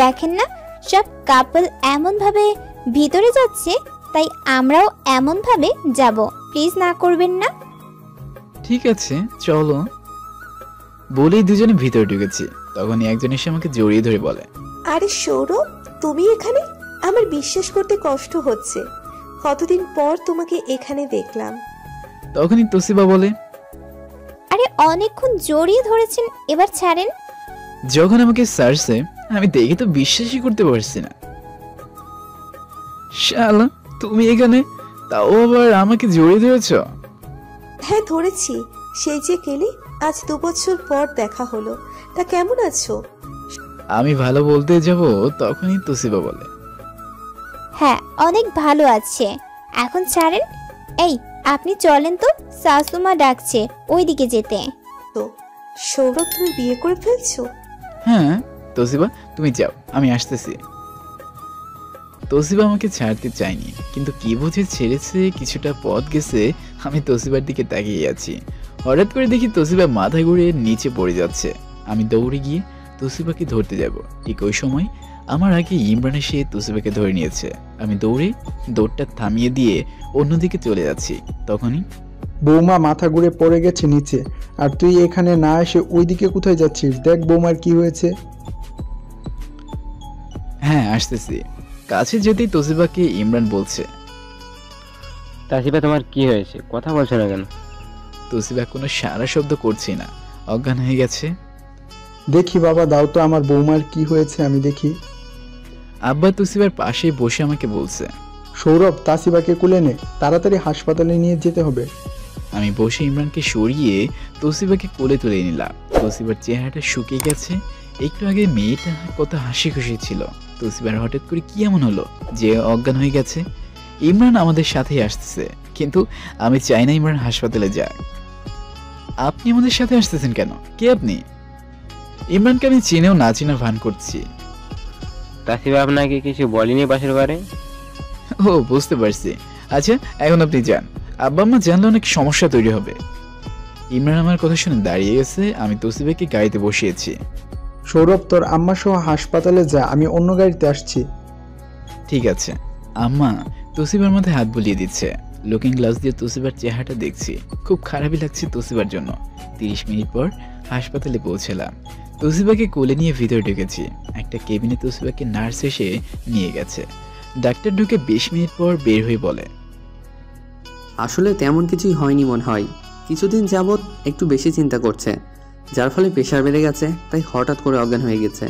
দেখেন না সব কাপল এমন ভাবে ভিতরে যাচ্ছে, তাই আমরাও এমন ভাবে যাব। প্লিজ না করবেন না। ঠিক আছে চলো। বলেই দুজনে ভিতরে ঢুকেছি। তখনই একজন এসে আমাকে জড়িয়ে ধরে বলে, আরে সৌরভ, তুমি এখানে? আমার বিশ্বাস করতে কষ্ট হচ্ছে, কতদিন পর তোমাকে এখানে দেখলাম। তখনই তোসিবা বলে, আরে অনেকক্ষণ জড়িয়ে ধরেছেন, এবার ছাড়েন। যখন আমাকে ছাড়ছে আমি দেখে তো বিশ্বাসই করতে পারছি না। শালা, তুমি এখানে, তাও আবার আমাকে জড়িয়ে ধরেছ? হ্যাঁ ধরেছি, সেই যে গেলে আজ 2 বছর পর দেখা হলো। তা কেমন আছো? আমি ভালো বলতে যাব তখনই তোসিবা বলে, হ্যাঁ অনেক ভালো আছে, এখন ছাড়েন। এই আপনি চলেন তো, শাশুমা ডাকছে ওইদিকে যেতে। তো সৌরভ, তুমি বিয়ে করে ফেলছো? হ্যাঁ তোসিবা তুমি যাও, আমি আসতেছি। তোসিবা আমাকে ছাড়তে চায়নি, কিন্তু কি বুঝে ছেড়েছে, কিছুটা পথ গেছে, আমি তোসিবার দিকে তাকিয়ে আছি। হঠাৎ করে দেখি তোসিবা মাথা ঘুরে নিচে পড়ে যাচ্ছে। আমি দৌড়ে গিয়ে তোসিবাকে ধরতে যাব, ঠিক ওই সময় আমার আগে ইমরান এসে তোসিবাকে ধরে নিয়েছে। আমি দৌড়ে দৌড়টা থামিয়ে দিয়ে অন্যদিকে চলে যাচ্ছি। তখনই বৌমা মাথা ঘুরে পড়ে গেছে নিচে, আর তুই এখানে না এসে ওইদিকে কোথায় যাচ্ছিস? দেখ বৌমার কি হয়েছে। হ্যাঁ আসতেছি। কাছে যেতেই তোসিবাকে ইমরান বলছে, তাসিবা তোমার কি হয়েছে, কথা বলছো না কেন? তোসিবা কোনো সারা শব্দ করছে না, অজ্ঞান হয়ে গেছে। দেখি বাবা, দাও তো আমার বৌমার কি হয়েছে আমি দেখি। আব্বা তোসিবার পাশে বসে আমাকে বলছে, সৌরভ, তাসিবাকে কোলে নে, তাড়াতাড়ি হাসপাতালে নিয়ে যেতে হবে। আমি বসে ইমরানকে সরিয়ে তোসিবাকে কোলে তুলে নিলাম। তোসিবার চেহারাটা শুকিয়ে গেছে। একটু আগে মেয়েটা কত হাসি খুশি ছিল, তোসিবার হঠাৎ করে কি এমন হলো যে অজ্ঞান হয়ে গেছে? ইমরান আমাদের সাথেই আসতেছে, কিন্তু আমি চাই না ইমরান হাসপাতালে যাক। আপনি আমাদের সাথে আসতেছেন কেন? কে আপনি? ইমরানকে আমি চিনেও না চিনা ভান করছি। তাসিবা আপনাকে কিছু বলেনি বাসের ঘরে? ও বুঝতে পারছি। আচ্ছা এখন আপনি যান, আব্বা আম্মা জানলে অনেক সমস্যা তৈরি হবে। ইমরান আমার কথা শুনে দাঁড়িয়ে গেছে। আমি তোসিবাকে গাড়িতে বসিয়েছি। সৌরভ, তোর আম্মা সহ হাসপাতালে যা, আমি অন্য গাড়িতে আসছি। ঠিক আছে। আম্মা তোসিবার মাথায় হাত বুলিয়ে দিচ্ছে। লুকিং গ্লাস দিয়ে তোসিবার চেহারাটা দেখছি, খুব খারাপই লাগছে তোসিবার জন্য। 30 মিনিট পর হাসপাতালে পৌঁছলাম। তোসিবাকে কোলে নিয়ে ভিতরে ঢুকেছি। একটা কেবিনে তোসিবাকে নার্স এসে নিয়ে গেছে। ডাক্তার ঢুকে 20 মিনিট পর বের হয়ে বলে, আসলে তেমন কিছুই হয়নি মনে হয়, কিছুদিন যাবৎ একটু বেশি চিন্তা করছে, যার ফলে প্রেশার বেড়ে গেছে, তাই হঠাৎ করে অজ্ঞান হয়ে গেছে।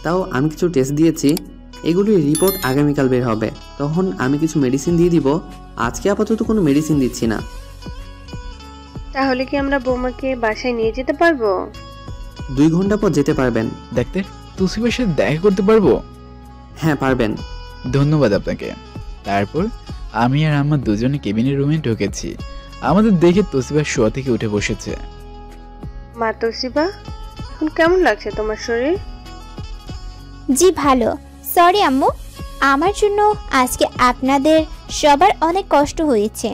তাও আমি কিছু টেস্ট দিয়েছি, এগুলির রিপোর্ট আগামীকাল বের হবে, তখন আমি কিছু মেডিসিন দিয়ে দিব। আজকে আপাতত কোনো মেডিসিন দিচ্ছি না। তাহলে কি আমরা বৌমাকে বাসায় নিয়ে যেতে পারবো? 2 ঘন্টা পর যেতে পারবেন। ডাক্তার তোসিবার সাথে দেখা করতে পারবো? হ্যাঁ পারবেন। ধন্যবাদ আপনাকে। তারপর আমি আর আম্মা দুজনে কেবিনের রুমে ঢুকেছি। আমাদের দেখে তোসিবা শোয়া থেকে উঠে বসেছে। মা তোসিবা, এখন কেমন লাগছে তোমার শরীর? জি ভালো। সরি আম্মু, আমার জন্য আজকে আপনাদের সবার অনেক কষ্ট হয়েছে।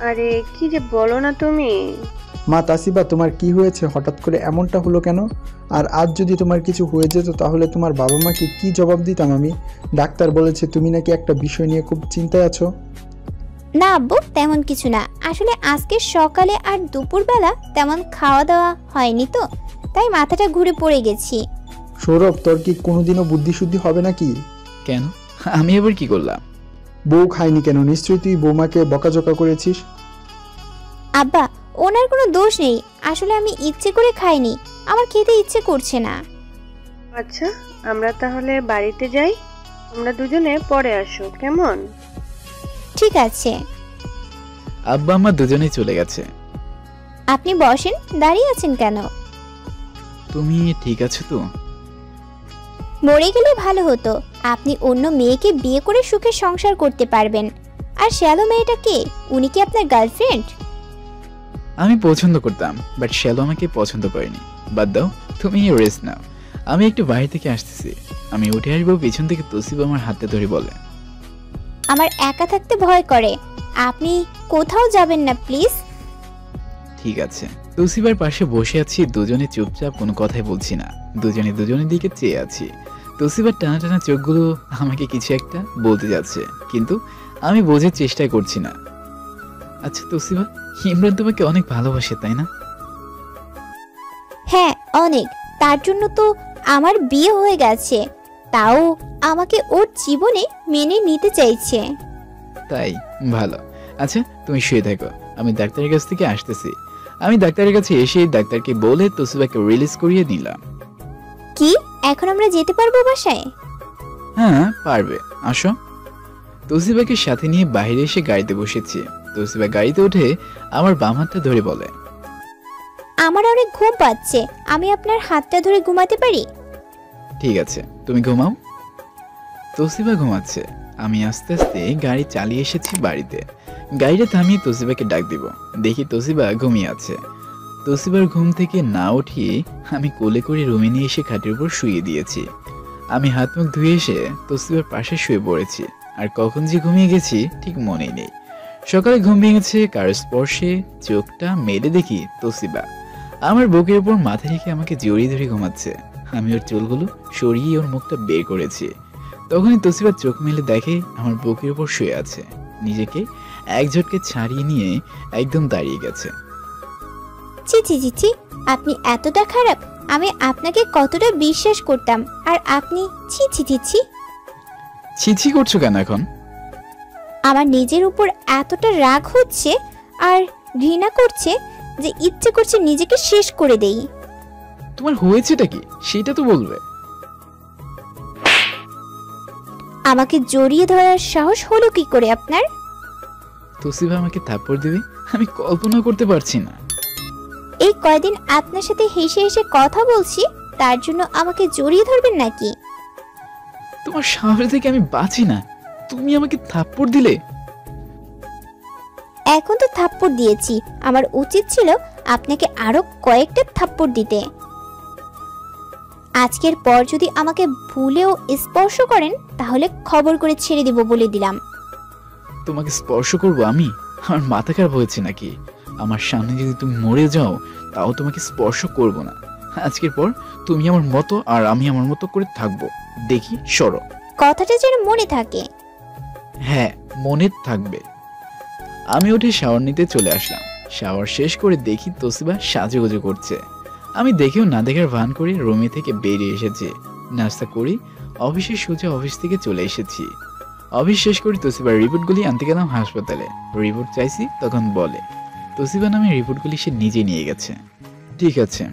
আরে কি যে বলো না তুমি। মা তাসিবা, তোমার কি হয়েছে? হঠাৎ করে এমনটা হলো কেন? আর আজ যদি তোমার কিছু হয়ে যেত তাহলে তোমার বাবা মাকে কি জবাব দিতাম আমি? ডাক্তার বলেছে তুমি নাকি একটা বিষয় নিয়ে খুব চিন্তায় আছো। না আব্বু, তেমন কিছু না। আসলে আজকে সকালে আর দুপুরবেলা তেমন খাওয়া দাওয়া হয়নি তো, তাই মাথাটা ঘুরে পড়ে গেছি। সৌরভ, তোর কি কোনোদিনও বুদ্ধিশুদ্ধি হবে নাকি? কেন? আমি এবার কি করলাম? বউ খায়নি কেন? নিশ্চয়ই তুই বৌমাকে বকাঝকা করেছিস। আব্বা, ওনার কোনো দোষ নেই, আসলে আমি ইচ্ছে করে খাইনি, আমার খেতে ইচ্ছে করছে না। আচ্ছা আমরা তাহলে বাড়িতে যাই, তোমরা দুজনে পরে আসো, কেমন? ঠিক আছে। আব্বা আম্মা দুজনেই চলে গেছে। আপনি বসেন, দাঁড়িয়ে আছেন কেন? তুমি ঠিক আছো তো? মরে গেলে ভালো হতো, আপনি অন্য মেয়েকে বিয়ে করে সুখে সংসার করতে পারবেন। আর শ্যালো মেয়েটা কে? উনি কি আপনার গার্লফ্রেন্ড? আমি পছন্দ করতাম, বাট শ্যালো আমাকে পছন্দ করেনি। বাদ দাও, তুমি রেস্ট নাও, আমি একটু বাইরে থেকে আসতেছি। আমি উঠে আসবো, পিছন থেকে তোসিবা আমার হাতে ধরে বলে, আমার একা থাকতে ভয় করে, আপনি কোথাও যাবেন না প্লিজ। ঠিক আছে। তোসিবার পাশে বসে আছি, দুজনে চুপচাপ, কোনো কথাই বলছি না। দুজনে দুজনের দিকে চেয়ে আছি। তোসিবার টানা টানা চোখগুলো আমাকে কিছু একটা বলতে যাচ্ছে, কিন্তু আমি বোঝার চেষ্টা করছি না। আচ্ছা তোসিবা, ইমরান তোমাকে অনেক ভালোবাসে তাই না? হ্যাঁ অনেক, তার জন্য তো আমার বিয়ে হয়ে গেছে, তাও আমাকে ওর জীবনে মেনে নিতে চাইছে। তাই ভালো। আচ্ছা তুমি শুয়ে থাকো, আমি ডাক্তারের কাছ থেকে আসতেছি। আমি ডাক্তারের কাছে এসেই ডাক্তারকে বলে তোসিবাকে রিলিজ করিয়ে নিলাম। কি এখন আমরা যেতে পারবো বাসায়? হ্যাঁ পারবে, আসো। তোসিবাকে সাথে নিয়ে বাইরে এসে গাড়িতে বসেছি। তোসিবা গাড়িতে উঠে আমার বাম হাতটা ধরে বলে, আমার অনেক ঘুম পাচ্ছে, আমি আপনার হাতটা ধরে ঘুমাতে পারি? ঠিক আছে, তুমি ঘুমাও। তোসিবা ঘুমাচ্ছে। আমি আস্তে আস্তে গাড়ি চালিয়ে এসেছি বাড়িতে। গাড়িটা থামিয়ে তোসিবাকে ডাক দিব। দেখি তোসিবা ঘুমিয়ে আছে। তোসিবার ঘুম থেকে না উঠিয়ে আমি কোলে করে রুমে নিয়ে এসে খাটের উপর শুয়ে দিয়েছি। আমি হাত মুখ ধুয়ে এসে তোসিবার পাশে শুয়ে পড়েছি। আর কখন যে ঘুমিয়ে গেছি ঠিক মনেই নেই। সকালে ঘুম ভেঙেছে কারো স্পর্শে। চোখটা মেলে দেখি তোসিবা আমার বুকের উপর মাথা রেখে আমাকে জড়িয়ে ধরে ঘুমাচ্ছে। আমি ওর চুলগুলো সরিয়ে ওর মুখটা বের করেছি। তখনই তোসিবা চোখ মেলে দেখে আমার বুকের উপর শুয়ে আছে। নিজেকে এক ঝটকে ছাড়িয়ে নিয়ে একদম দাঁড়িয়ে গেছে। ছি ছি ছি ছি, আপনি এতটা খারাপ? আমি আপনাকে কতটা বিশ্বাস করতাম, আর আপনি ছি ছি ছি ছি। ছিছি করছো কেন এখন? আমার নিজের উপর এতটা রাগ হচ্ছে আর ঘৃণা করছে যে ইচ্ছে করছে নিজেকে শেষ করে দেই। তোমার হয়েছেটা কি সেটা তো বলবে। আমাকে জড়িয়ে ধরার সাহস হলো কি করে আপনার? তোসিবা আমাকে থাপ্পড় দিবে আমি কল্পনা করতে পারছি না। এই কয়দিন আপনার সাথে হেসে হেসে কথা বলছি, তার জন্য আমাকে জড়িয়ে ধরবেন নাকি? তোমার সামনে থেকে আমি বাঁচি না, তুমি আমাকে থাপ্পড় দিলে। এখন তো থাপ্পড় দিয়েছি, আমার উচিত ছিল আপনাকে আরো কয়েকটা থাপ্পড় দিতে। আজকের পর যদি আমাকে ভুলেও স্পর্শ করেন তাহলে খবর করে ছেড়ে দিব বলে দিলাম। তোমাকে স্পর্শ করবো আমি? আমার মাথা খারাপ হয়েছে নাকি? আমার সামনে যদি তুমি মরে যাও তাও তোমাকে স্পর্শ করব না। আজকের পর তুমি আমার মতো আর আমি আমার মতো করে থাকবো। দেখি সরো। কথাটা যেন মনে থাকে। হ্যাঁ, মনে থাকবে। আমি উঠে শাওয়ার নিতে চলে আসলাম। শাওয়ার শেষ করে দেখি তোসিবা সাজুগুজু করছে। আমি দেখেও না দেখার ভান করে রুমে থেকে বেরিয়ে এসেছি। নাস্তা করি অফিসে সোজা অফিস থেকে চলে এসেছি। অফিস শেষ করে তোসিবার রিপোর্টগুলি আনতে গেলাম হাসপাতালে। রিপোর্ট চাইছি তখন বলে তোসিবা নামে রিপোর্টগুলি সে নিজে নিয়ে গেছে। ঠিক আছে।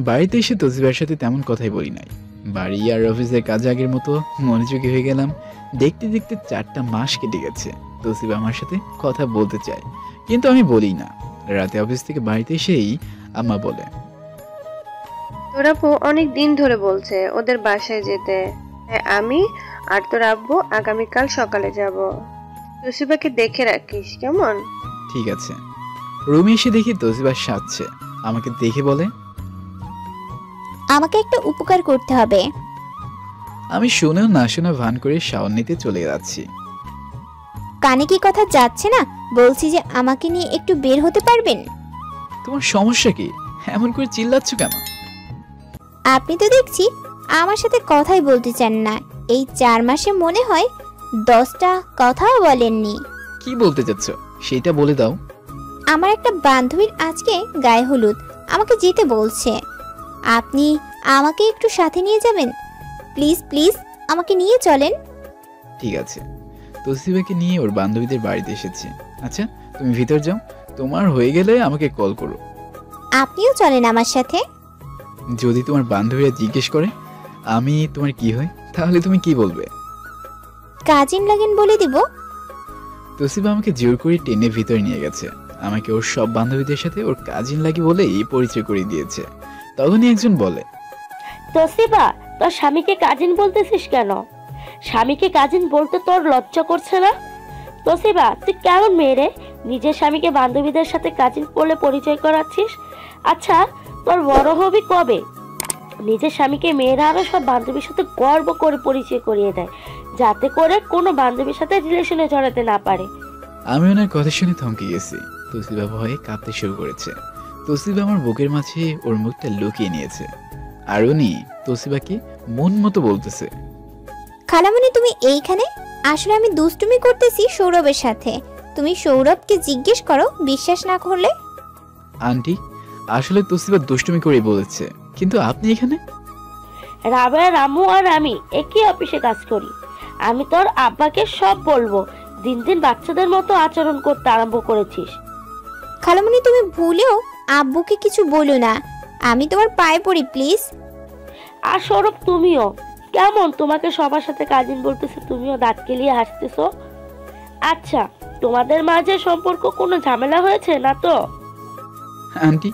বাড়িতে এসে তোসিবার সাথে তেমন কথাই বলি নাই। বাড়ি আর অফিসের কাজ আগের মতো মনোযোগী হয়ে গেলাম। দেখতে দেখতে 4টা মাস কেটে গেছে। তোসিবা আমার সাথে কথা বলতে চায় কিন্তু আমি বলি না। রাতে অফিস থেকে বাড়িতে এসেই আম্মা বলে তোর আপু অনেক দিন ধরে বলছে ওদের বাসায় যেতে। আমি আর তোর আব্বু আগামীকাল সকালে যাব। তোসিবাকে দেখে রাখিস কেমন? ঠিক আছে। রুমে এসে দেখি তোসিবা সাজছে। আমাকে দেখে বলে আমাকে একটা উপকার করতে হবে। আমি শুনেও না শুনে ভান করে শাওয়ার নিতে চলে যাচ্ছি। কানে কি কথা যাচ্ছে না? বলছি যে আমাকে নিয়ে একটু বের হতে পারবেন? তোমার সমস্যা কি? এমন করে চিল্লাচ্ছ কেন? আপনি তো দেখছি আমার সাথে কথাই বলতে চান না। এই 4 মাসে মনে হয় 10টা কথাও বলেননি। কি বলতে চাচ্ছ সেটা বলে দাও। আমার একটা বান্ধবীর আজকে গায়ে হলুদ, আমাকে যেতে বলছে। আপনি আমাকে একটু সাথে নিয়ে যাবেন? প্লিজ প্লিজ আমাকে নিয়ে চলেন। ঠিক আছে। তোসিবাকে নিয়ে ওর বান্ধবীদের বাড়িতে এসেছি। আচ্ছা তুমি ভিতর যাও, তোমার হয়ে গেলে আমাকে কল করো। আপনিও চলেন আমার সাথে। যদি তোমার বান্ধবীরা জিজ্ঞেস করে আমি তোমার কি হই তাহলে তুমি কি বলবে? কাজিন লাগেন বলে দিব। তোসিবা আমাকে জোর করে টেনে ভিতরে নিয়ে গেছে। আমাকে ওর সব বান্ধবীদের সাথে ওর কাজিন লাগি বলেই পরিচয় করে দিয়েছে। তখনই একজন বলে তোসিবা তোর স্বামীকে কাজিন বলতেছিস কেন? স্বামীকে কাজিন বলতে তোর লজ্জা করছে না? তোসিবা তুই কেমন মেয়ে রে, নিজের স্বামীকে বান্ধবীদের সাথে কাজিন বলে পরিচয় করাচ্ছিস? আচ্ছা তোর বড় হবি কবে? নিজের স্বামীকে মেয়েরা আরো সব বান্ধবীর সাথে গর্ব করে পরিচয় করিয়ে দেয়, যাতে করে কোনো বান্ধবীর সাথে রিলেশনে জড়াতে না পারে। আমি ওনার কথা শুনে থমকে গেছি। তোসিবা ভয়ে কাঁপতে শুরু করেছে। তোসিবা আমার বুকের মাঝে ওর মুখটা লুকিয়ে নিয়েছে। আর উনি তোসিবাকে মন মতো বলতেছে খালামণি তুমি এইখানে? আসলে আমি দুষ্টুমি করতেছি সৌরভের সাথে। তুমি সৌরভকে জিজ্ঞেস করো, বিশ্বাস না করলে। আন্টি আসলে তোসিবা দুষ্টুমি করে বলেছে, কিন্তু আপনি এখানে? রাবেয়া, রামু আর আমি একই অফিসে কাজ করি। আমি তোর আব্বাকে সব বলবো। দিন দিন বাচ্চাদের মতো আচরণ করতে আরম্ভ করেছিস। খালামণি তুমি ভুলেও আব্বুকে কিছু বলো না, আমি তোমার পায়ে পড়ি প্লিজ। আর সৌরভ তুমিও কেমন, তোমাকে সবার সাথে কাজিন বলতেছে, তুমিও দাঁত কেলিয়ে হাসতেছো। আচ্ছা তোমাদের মাঝে সম্পর্ক কোনো ঝামেলা হয়েছে না তো? আন্টি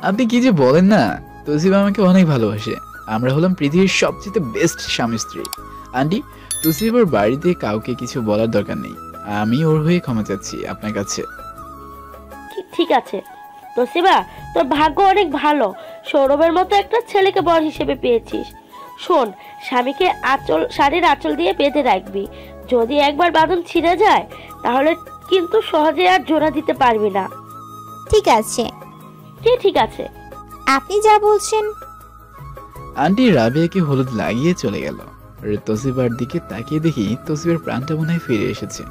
আপনি কি যে বলেন না, তোসিবা আমাকে অনেক ভালোবাসে। আমরা হলাম পৃথিবীর সবচেয়ে বেস্ট স্বামী স্ত্রী। আন্টি, তুসিবার বাড়িতে কাউকে কিছু বলার দরকার নেই। আমি ওর হয়ে ক্ষমা চাচ্ছি আপনার কাছে। ঠিক আছে তোসিবা, তোর ভাগ্য অনেক ভালো, সৌরভের মতো একটা ছেলেকে বর হিসেবে পেয়েছিস। শোন, স্বামীকে শাড়ির আঁচল দিয়ে বেঁধে রাখবি। যদি একবার বাঁধন ছিঁড়ে যায় তাহলে কিন্তু সহজে আর জোড়া দিতে পারবি না। ঠিক আছে। ঠিক আছে, আপনি যা বলছেন। আন্টি রাবিয়াকে হলুদ লাগিয়ে চলে গেল। তোসিবার দিকে তাকিয়ে দেখি তোসিবার প্রাণটা মনে হয় ফিরে এসেছে।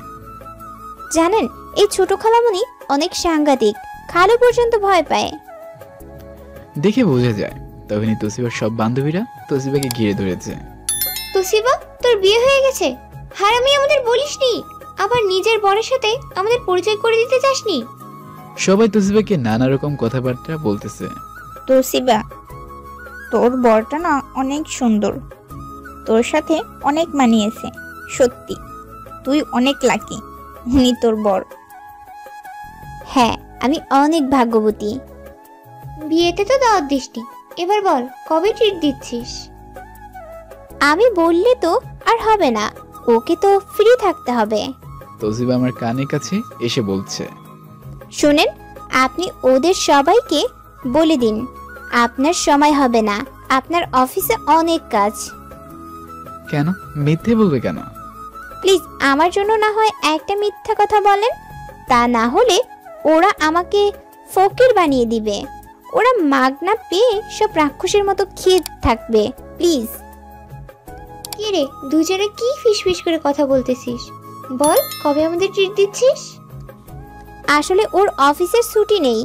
জানেন, এই ছোট খালামণি অনেক সাংঘাতিক, খালু পর্যন্ত ভয় পায়। দেখে বোঝা যায়। তখনই তোসিবার সব বান্ধবীরা তোসিবাকে ঘিরে ধরেছে। তোসিবা, তোর বিয়ে হয়ে গেছে? হারামি, আমাদের বলিসনি, আবার নিজের বরের সাথে আমাদের পরিচয় করে দিতে চাসনি। সবাই তোসিবাকে নানা রকম কথাবার্তা বলতেছে। তোসিবা, তোর বরটা না অনেক সুন্দর, তোর সাথে অনেক মানিয়েছে। সত্যি তুই অনেক লাকি, উনি তোর বর। হ্যাঁ, আমি অনেক ভাগ্যবতী। বিয়েতে তো দাওয়াত দিসনি, এবার বল কবে ট্রিট দিচ্ছিস? আমি বললে তো আর হবে না, ওকে তো ফ্রি থাকতে হবে। তোসিবা আমার কানের কাছে এসে বলছে, শুনেন, আপনি ওদের সবাইকে বলে দিন আপনার সময় হবে না, আপনার অফিসে অনেক কাজ। কেন মিথ্যে বলবে কেন? প্লিজ আমার জন্য না হয় একটা মিথ্যা কথা বলেন, তা না হলে ওরা আমাকে ফকির বানিয়ে দিবে। ওরা মাগনা পেয়ে সব রাক্ষসের মতো খেয়ে থাকবে। প্লিজ। কি রে, দুজনে কি ফিসফিস করে কথা বলতেছিস? বল কবে আমাদের ট্রিট দিচ্ছিস? আসলে ওর অফিসের ছুটি নেই,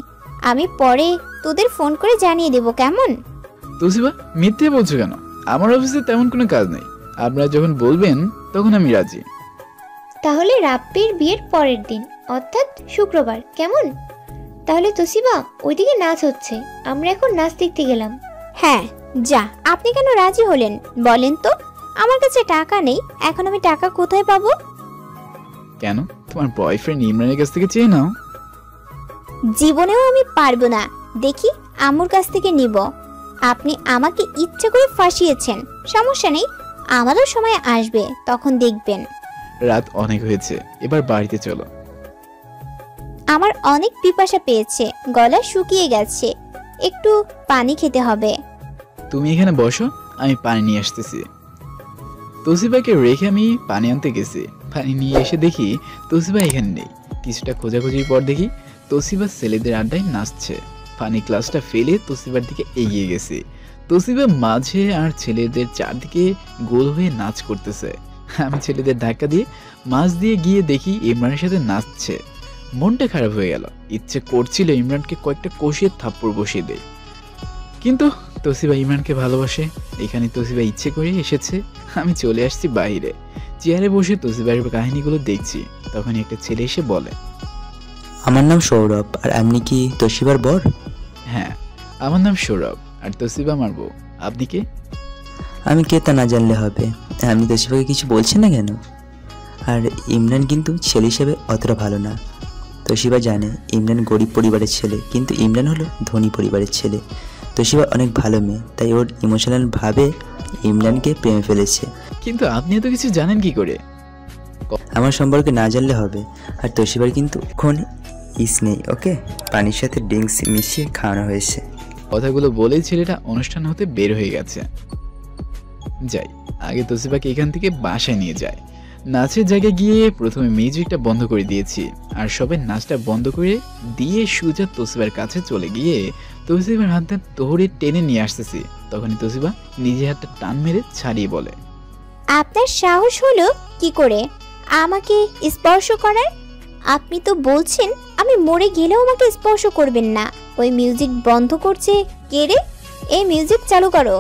আমি পরে তোদের ফোন করে জানিয়ে দেব, কেমন? তোসিবা মিথ্যে বলছো কেন? আমার অফিসে তেমন কোনো কাজ নেই, আপনারা যখন বলবেন তখন আমি রাজি। তাহলে রাব্বির বিয়ের পরের দিন, অর্থাৎ শুক্রবার, কেমন? তাহলে তোসিবা, ওইদিকে নাচ হচ্ছে, আমরা এখন নাচ দেখতে গেলাম। হ্যাঁ যা। আপনি কেন রাজি হলেন বলেন তো? আমার কাছে টাকা নেই, এখন আমি টাকা কোথায় পাবো? কেন, তোমার বয়ফ্রেন্ড ইমরানের কাছ থেকে চেয়ে নাও। জীবনেও আমি পারবো না, দেখি আম্মুর কাছ থেকে নিব। আপনি আমাকে ইচ্ছা করে ফাঁসিয়েছেন, সমস্যা নেই, আমারও সময় আসবে, তখন দেখবেন। রাত অনেক হয়েছে, এবার বাড়িতে চলো। আমার অনেক পিপাসা পেয়েছে, গলা শুকিয়ে গেছে, একটু পানি খেতে হবে। তুমি এখানে বসো, আমি পানি নিয়ে আসতেছি। তোসিবাকে রেখে আমি পানি আনতে গেছি। পানি নিয়ে এসে দেখি তোসিবা এখানে নেই। কিছুটা খোঁজাখুঁজির পর দেখি তোসিবা ছেলেদের আড্ডায় নাচছে। পানি গ্লাসটা ফেলে তোসিবার দিকে এগিয়ে গেছি। তোসিবা মাঝে আর ছেলেদের চারদিকে গোল হয়ে নাচ করতেছে। আমি ছেলেদের ধাক্কা দিয়ে মাছ দিয়ে গিয়ে দেখি ইমরানের সাথে নাচছে। মনটা খারাপ হয়ে গেল, ইচ্ছে করছিল ইমরানকে কয়েকটা কষিয়ে থাপ্পড় বসিয়ে দেয়, কিন্তু তোসিবা ইমরানকে ভালোবাসে। এখানে তোসিবা ইচ্ছে করে এসেছে। আমি চলে আসছি বাইরে, চেয়ারে বসে তোসিবার কাহিনীগুলো দেখছি। তখন একটা ছেলে এসে বলে, আমার নাম সৌরভ, আর আপনি কি তোসিবার বর? হ্যাঁ, আমার নাম সৌরভ, আর তোসিবা আমার বউ। আপনি কে? আমি কে তা না জানলে হবে, আপনি তোসিবাকে কিছু বলছেন না কেন? আর ইমরান কিন্তু ছেলে হিসেবে অতটা ভালো না। তোসিবা জানে ইমরান গরিব পরিবারের ছেলে, কিন্তু ইমরান হলো ধনী পরিবারের ছেলে। তোসিবা অনেক ভালো মেয়ে, তাই ওর ইমোশনাল ভাবে ইমরানকে প্রেমে ফেলেছে। কিন্তু আপনি এত কিছু জানেন কি করে? আমার সম্পর্কে না জানলে হবে। আর তোসিবার কিন্তু এখন ইস নেই, ওকে? পানির সাথে ড্রিঙ্কস মিশিয়ে খাওয়ানো হয়েছে। কথাগুলো বলেই ছেলেটা অনুষ্ঠান হতে বের হয়ে গেছে। যাই, আগে তোসিবাকে এখান থেকে বাসায় নিয়ে যায়। নাচের জায়গায় গিয়ে প্রথমে মিউজিকটা বন্ধ করে দিয়েছি, আর সবাই নাচটা বন্ধ করে দিয়ে সুজা তোসিবার কাছে চলে গিয়ে তোসিবার হাতটা ধরে টেনে নিয়ে আসতেছি। তখনই তোসিবা নিজে হাতটা টান মেরে ছাড়িয়ে বলে, আপনার সাহস হলো কি করে আমাকে স্পর্শ করার? আপনি তো বলছেন আমি মরে গেলেও আমাকে স্পর্শ করবেন না। ওই মিউজিক বন্ধ করছে কে রে? এই মিউজিক চালু করো।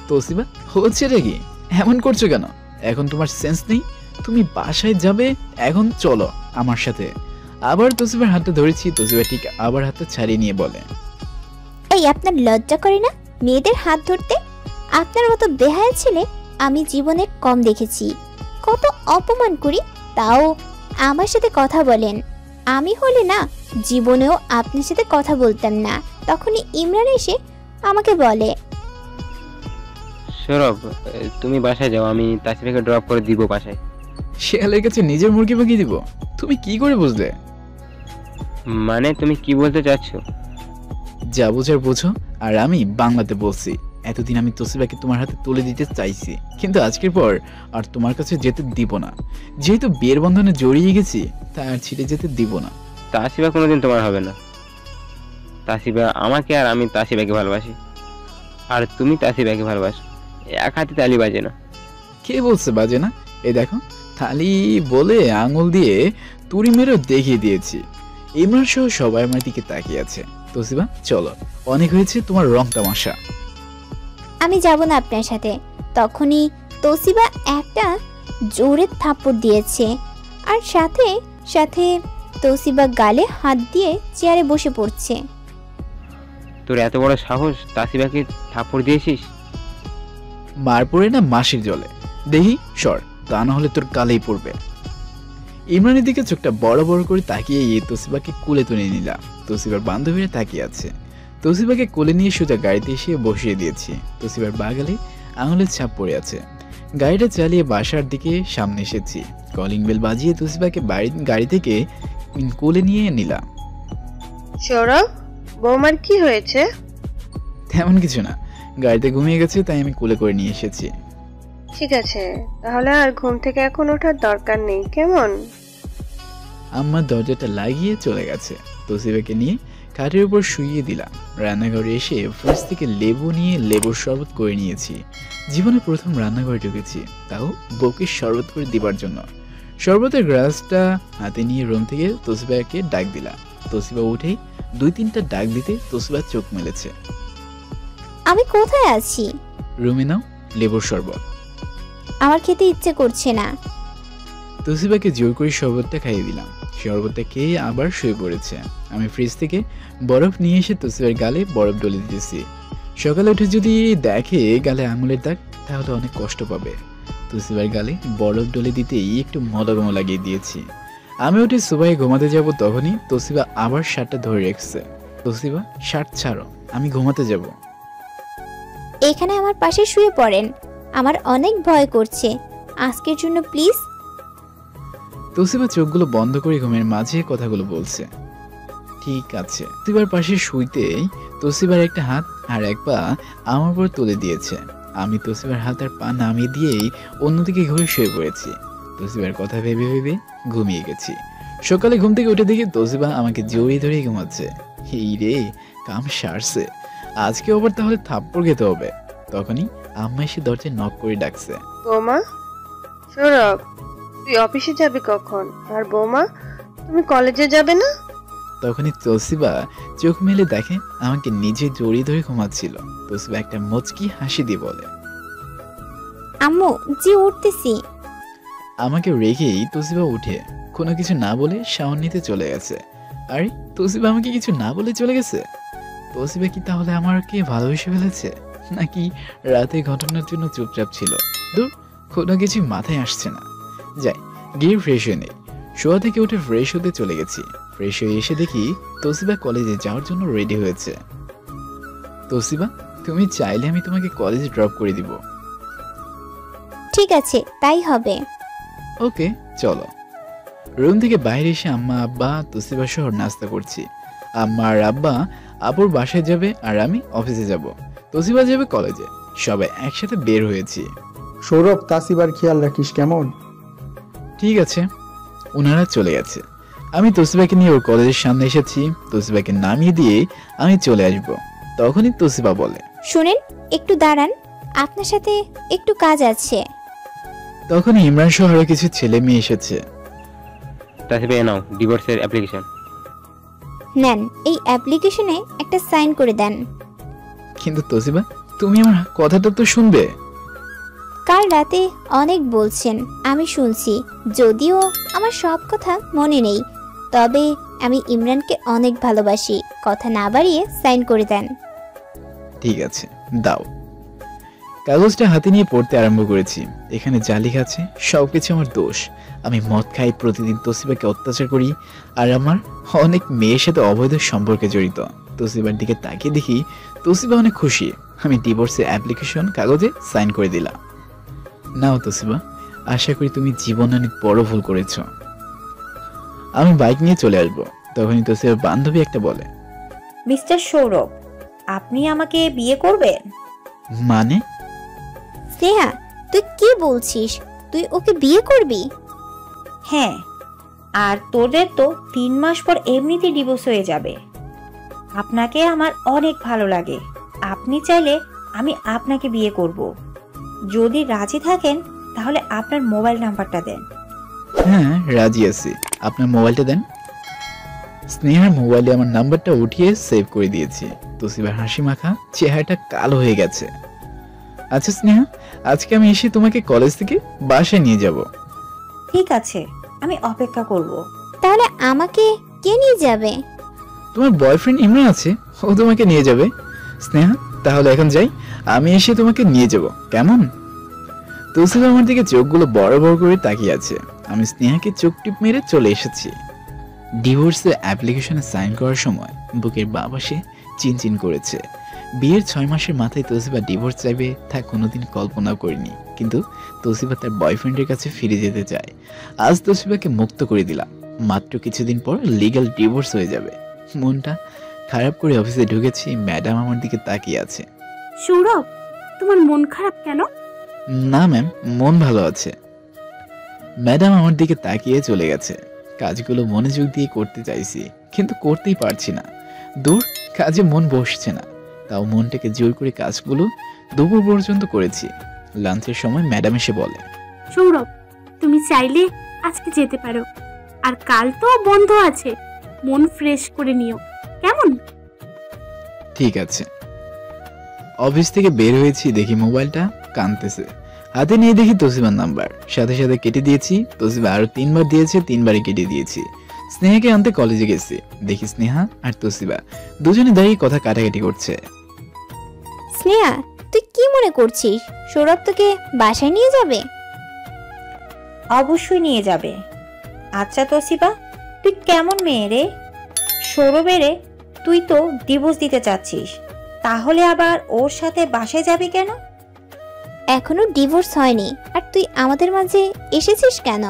তোসিবা, হচ্ছে রে কি? এমন করছো কেন? এখন তোমার সেন্স নেই? তুমি বাসায় যাবে, এখন চলো আমার সাথে। আবার তোসিবার হাতটা ধরেছি। তোসিবা ঠিক আবার হাতটা ছাড়িয়ে নিয়ে বলে, এই আপনার লজ্জা করে না মেয়েদের হাত ধরতে? আপনার মতো বেহায়া ছেলে আমি জীবনে কম দেখেছি। কত অপমান করি, তাও আমার সাথে কথা বলেন। আমি হলে না জীবনেও আপনার সাথে কথা বলতাম না। তখনই ইমরান এসে আমাকে বলে, সৌরভ, তুমি বাসায় যাও, আমি তাসিফাকে ড্রপ করে দিব বাসায়। শেয়ালের কাছে নিজের মুরগি পাকিয়ে দিব? তুমি কি করে বুঝলে? মানে তুমি কি বলতে চাচ্ছ? যা বোঝার বোঝো। আর আমি বাংলাতে বলছি, এতদিন আমি তোসিবাকে তোমার হাতে তুলে দিতে চাইছি, কিন্তু আজকের পর আর তোমার কাছে যেতে দিব না। যেহেতু বিয়ের বন্ধনে জড়িয়ে গেছি, তা আর ছিঁড়ে যেতে দিব না। তাসিফা কোনোদিন তোমার হবে না। তাসিফা আমাকে, আর আমি তাসিফাকে ভালোবাসি, আর তুমি তাসিফাকে ভালোবাসো। এক হাতে তালি বাজে না। কে বলছে বাজে না? এই দেখো, থালি বলে আঙুল দিয়ে তুড়ি মেরে দেখিয়ে দিয়েছি। ইমরান সহ সবাই আমার দিকে তাকিয়ে আছে। তোসিবা চলো, অনেক হয়েছে তোমার রং তামাশা। আমি যাব না আপনার সাথে। তখনই তোসিবা একটা জোরে থাপ্পড় দিয়েছে, আর সাথে সাথে তোসিবা গালে হাত দিয়ে চেয়ারে বসে পড়ছে। তোর এত বড় সাহস, তাসিফাকে থাপ্পড় দিয়েছিস? মার পড়ে না মাসির জলে, দেখি সর, তা না হলে তোর কালেই পড়বে। ইমরানের দিকে চোখটা বড় বড় করে তাকিয়ে তোসিবাকে কোলে তুলে নিলাম। তোসিবার বান্ধবীরা তাকিয়ে আছে। তোসিবাকে কোলে নিয়ে সোজা গাড়িতে এসে বসিয়ে দিয়েছি। তোসিবার বাগালে আঙুলের ছাপ পড়ে আছে। গাড়িটা চালিয়ে বাসার দিকে সামনে এসেছি। কলিং বেল বাজিয়ে তোসিবাকে গাড়ি থেকে কোলে নিয়ে নিলাম। সৌরভ, বৌমার কি হয়েছে? তেমন কিছু না, গাড়িতে ঘুমিয়ে গেছে, তাই আমি কোলে করে নিয়ে এসেছি। ঠিক আছে, তাহলে আর ঘুম থেকে এখন ওঠার দরকার নেই, কেমন? আম্মা দরজাটা লাগিয়ে চলে গেছে। তোসিবাকে নিয়ে খাটের উপর শুইয়ে দিলাম। রান্নাঘরে এসে ফ্রিজ থেকে লেবু নিয়ে লেবুর শরবত করে নিয়েছি। জীবনে প্রথম রান্নাঘরে ঢুকেছি, তাও বউকে শরবত করে দিবার জন্য। শরবতের গ্লাসটা হাতে নিয়ে রুম থেকে তোসিবাকে ডাক দিলাম। তোসিবা উঠেই 2-3টা ডাক দিতে তোসিবা চোখ মেলেছে। আমি কোথায় আছি? রুমে নাও লেবুর শরবত। আমার খেতে ইচ্ছে করছে না। তোসিবাকে জোর করে শরবতটা খাইয়ে দিলাম। শরবতটা খেয়ে আবার শুয়ে পড়েছে। আমি ফ্রিজ থেকে বরফ নিয়ে এসে তোসিবার গালে বরফ ডলে দিতেছি। সকালে উঠে যদি দেখে গালে আঙুলের দাগ, তাহলে অনেক কষ্ট পাবে। তোসিবার গালে বরফ ডলে দিতেই একটু মলম লাগিয়ে দিয়েছি। আমি উঠে সোফায় ঘুমাতে যাব, তখনই তোসিবা আবার শার্টটা ধরে রেখেছে। তোসিবা, শার্ট ছাড়ো, আমি ঘুমাতে যাব। এখানে আমার পাশে শুয়ে পড়েন, আমার অনেক ভয় করছে। আজকের জন্য প্লিজ। তোসিবা চোখগুলো বন্ধ করে ঘুমের মাঝে কথাগুলো বলছে। ঠিক আছে। তোসিবার পাশে শুইতেই তোসিবার একটা হাত আর এক পা আমার উপর তুলে দিয়েছে। আমি তোসিবার হাত আর পা নামিয়ে দিয়েই অন্যদিকে ঘুরে শুয়ে পড়েছি। তোসিবার কথা ভেবে ভেবে ঘুমিয়ে গেছি। সকালে ঘুম থেকে উঠে দেখি তোসিবা আমাকে জড়িয়ে ধরে ঘুমাচ্ছে। এই রে, কাম সারছে, আজকে আবার তাহলে থাপ্পড় খেতে হবে। তখনই আম্মা এসে দরজায় নক করে ডাকছে। বৌমা, সৌরভ তুই অফিসে যাবি কখন? আর বৌমা, তুমি কলেজে যাবে না? তখনই তোসিবা চোখ মেলে দেখে আমাকে নিজে জড়িয়ে ধরে ঘুমাচ্ছিল। তোসিবা একটা মুচকি হাসি দিয়ে বলে, আম্মু জি উঠতেছি। আমাকে রেখেই তোসিবা উঠে কোনো কিছু না বলে শাওয়ার নিতে চলে গেছে। আরে, তোসিবা আমাকে কিছু না বলে চলে গেছে? তোসিবা কি তাহলে আমাকে ভালোবেসে ফেলেছে, নাকি রাতে ঘটনার জন্য চুপচাপ ছিল? দূর, কোনো কিছু মাথায় আসছে না। যাই গিয়ে ফ্রেশ হয়ে নেই। শোয়া থেকে উঠে ফ্রেশ হতে চলে গেছি। ফ্রেশ হয়ে এসে দেখি তোসিবা কলেজে যাওয়ার জন্য রেডি হয়েছে। তোসিবা, তুমি চাইলে আমি তোমাকে কলেজে ড্রপ করে দিব। ঠিক আছে, তাই হবে। ওকে, চলো। রুম থেকে বাইরে এসে আম্মা আব্বা তোসিবা সহ নাস্তা করছি। আম্মা আর আব্বা আপুর বাসায় যাবে, আর আমি অফিসে যাব। তোসিবা যাবে কলেজে। সবাই একসাথে বের হয়েছি। সৌরভ, তাসিবার খেয়াল রাখিস, কেমন? ঠিক আছে। ওনারা চলে গেছে। আমি তোসিবাকে নিয়ে ওর কলেজের সামনে এসেছি। তোসিবাকে নামিয়ে দিয়ে আমি চলে আসব। তখনই তোসিবা বলে, শুনেন, একটু দাঁড়ান, আপনার সাথে একটু কাজ আছে। তখন ইমরান সহ আরো কিছু ছেলে মেয়ে এসেছে। তাসিবা, নাও ডিভোর্সের অ্যাপ্লিকেশন। নেন, এই অ্যাপ্লিকেশনে একটা সাইন করে দেন। কিন্তু তোসিবা, তুমি আমার কথাটা তো শুনবে। কাল রাতে অনেক বলছেন, আমি শুনছি, যদিও আমার সব কথা মনে নেই, তবে আমি ইমরানকে অনেক ভালোবাসি। কথা না বাড়িয়ে সাইন করে দেন। ঠিক আছে, দাও। কাগজটা হাতে নিয়ে পড়তে আরম্ভ করেছি। এখানে যা লেখা আছে সবকিছু আমার দোষ। আমি মদ খাই, প্রতিদিন তোসিবাকে অত্যাচার করি, আর আমার অনেক মেয়ের সাথে অবৈধ সম্পর্কে জড়িত। তোসিবার দিকে তাকিয়ে দেখি তোসিবা অনেক খুশি। আমি ডিভোর্সের অ্যাপ্লিকেশন কাগজে সাইন করে দিলাম। নাও তোসিবা, আশা করি তুমি জীবনে অনেক বড় ভুল করেছ। আমি বাইক নিয়ে চলে আসবো, তখনই তোসিবার বান্ধবী একটা বলে, মিস্টার সৌরভ, আপনি আমাকে বিয়ে করবেন? মানে? স্নেহা, তুই কি বলছিস? তুই ওকে বিয়ে করবি? হ্যাঁ, আর তোদের তো 3 মাস পর এমনিতেই ডিভোর্স হয়ে যাবে। আপনাকে আমার অনেক ভালো লাগে। আপনি চাইলে আমি আপনাকে বিয়ে করব। যদি রাজি থাকেন তাহলে আপনার মোবাইল নাম্বারটা দেন। হ্যাঁ, রাজি আছি। আপনার মোবাইলটা দেন। স্নেহার মোবাইলে আমার নাম্বারটা উঠিয়ে সেভ করে দিয়েছি। তোসিবার হাসি মাখা চেহারাটা কালো হয়ে গেছে। আচ্ছা স্নেহা, আজকে আমি এসে তোমাকে কলেজ থেকে বাসায় নিয়ে যাব। ঠিক আছে, আমি অপেক্ষা করব। তাহলে আমাকে কে নিয়ে যাবে? তোমার বয়ফ্রেন্ড ইমরান আছে, ও তোমাকে নিয়ে যাবে। স্নেহা, তাহলে এখন যাই, আমি এসে তোমাকে নিয়ে যাব, কেমন? তোসিবা আমার দিকে চোখগুলো বড় বড় করে তাকিয়ে আছে। আমি স্নেহাকে চোখ টিপ মেরে চলে এসেছি। ডিভোর্সের অ্যাপ্লিকেশনে সাইন করার সময় বুকের বাঁ পাশে চিনচিন করেছে। বিয়ের 6 মাসের মাথায় তোসিবা ডিভোর্স চাইবে তা কোনোদিন কল্পনাও করিনি, কিন্তু তোসিবা তার বয়ফ্রেন্ডের কাছে ফিরে যেতে চায়। আজ তোসিবাকে মুক্ত করে দিলাম, মাত্র কিছুদিন পর লিগ্যাল ডিভোর্স হয়ে যাবে। মনটা খারাপ করে অফিসে ঢুকেছি, ম্যাডাম আমার দিকে তাকিয়ে আছে। সৌরভ, তোমার মন খারাপ কেন? না ম্যাম, মন ভালো আছে। ম্যাডাম আমার দিকে তাকিয়ে চলে গেছে। কাজগুলো মনোযোগ দিয়ে করতে চাইছি, কিন্তু করতেই পারছি না। দূর, কাজে মন বসছে না। তাও মনটাকে জোর করে কাজগুলো দুপুর পর্যন্ত করেছি। লাঞ্চের সময় ম্যাডাম এসে বলে, সৌরভ, তুমি চাইলে আজকে যেতে পারো, আর কাল তো বন্ধ আছে, মন ফ্রেশ করে নিও, কেমন? ঠিক আছে। অফিস থেকে বের হয়েছি, দেখি মোবাইলটা কাঁদতেছে। হাতে নিয়ে দেখি তোসিবার নাম্বার, সাথে সাথে কেটে দিয়েছি। তোসিবা আরো 3 বার দিয়েছে, 3 বারই কেটে দিয়েছি। স্নেহাকে আনতে কলেজে গেছি, দেখি স্নেহা আর তোসিবা দুজনে দাঁড়িয়ে কথা কাটাকাটি করছে। স্নেহা, তুই কি মনে করছিস সৌরভ তোকে বাসায় নিয়ে যাবে? অবশ্যই নিয়ে যাবে। আচ্ছা তোসিবা, তুই কেমন মেয়ে রে? সৌরভেরে তুই তো ডিভোর্স দিতে চাচ্ছিস, তাহলে আবার ওর সাথে বাসায় যাবি কেন? এখনো ডিভোর্স হয়নি, আর তুই আমাদের মাঝে এসেছিস কেন?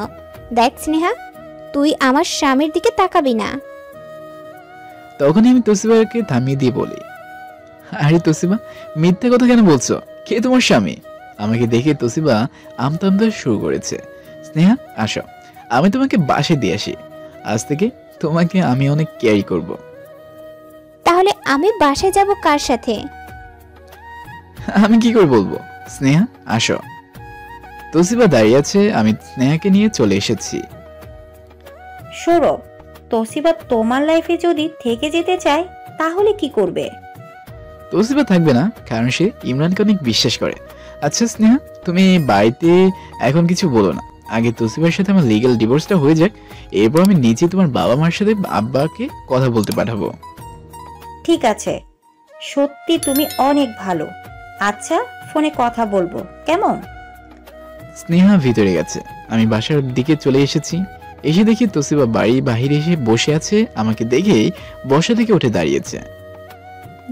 দেখ স্নেহা, তুই আমার স্বামীর দিকে তাকাবি না। তখনই আমি তোসিবাকে থামিয়ে দিয়ে বলি, আরে তোসিবা, মিথ্যা কথা কেন বলছো? কে তোমার স্বামী? আমাকে দেখে তোসিবা আমতা আমতা শুরু করেছে। স্নেহা, আসো, আমি তোমাকে বাসায় দিয়ে আসি। আজ থেকে তোমাকে আমি অনেক কেয়ার করব। তাহলে আমি বাসায় যাব কার সাথে? আমি কি করে বলবো? স্নেহা, আসো। তোসিবা দাঁড়িয়ে আছে, আমি স্নেহাকে নিয়ে চলে এসেছি। সৌরভ, তোসিবা তোমার লাইফে যদি থেকে যেতে চায় তাহলে কি করবে? তোসিবা থাকবে না, কারণ সে ইমরানকে অনেক বিশ্বাস করে। আচ্ছা স্নেহা, তুমি বাড়িতে এখন কিছু বলো না। আগে তোসিবার সাথে আমার লিগ্যাল ডিভোর্সটা হয়ে যাক, এরপর আমি নিজে তোমার বাবা মার সাথে আব্বাকে কথা বলতে পাঠাবো। ঠিক আছে, সত্যি তুমি অনেক ভালো। আচ্ছা, ফোনে কথা বলবো, কেমন? স্নেহা ভিতরে গেছে, আমি বাসার দিকে চলে এসেছি। এসে দেখি তোসিবা বাড়ির বাহিরে এসে বসে আছে। আমাকে দেখেই বসা থেকে উঠে দাঁড়িয়েছে।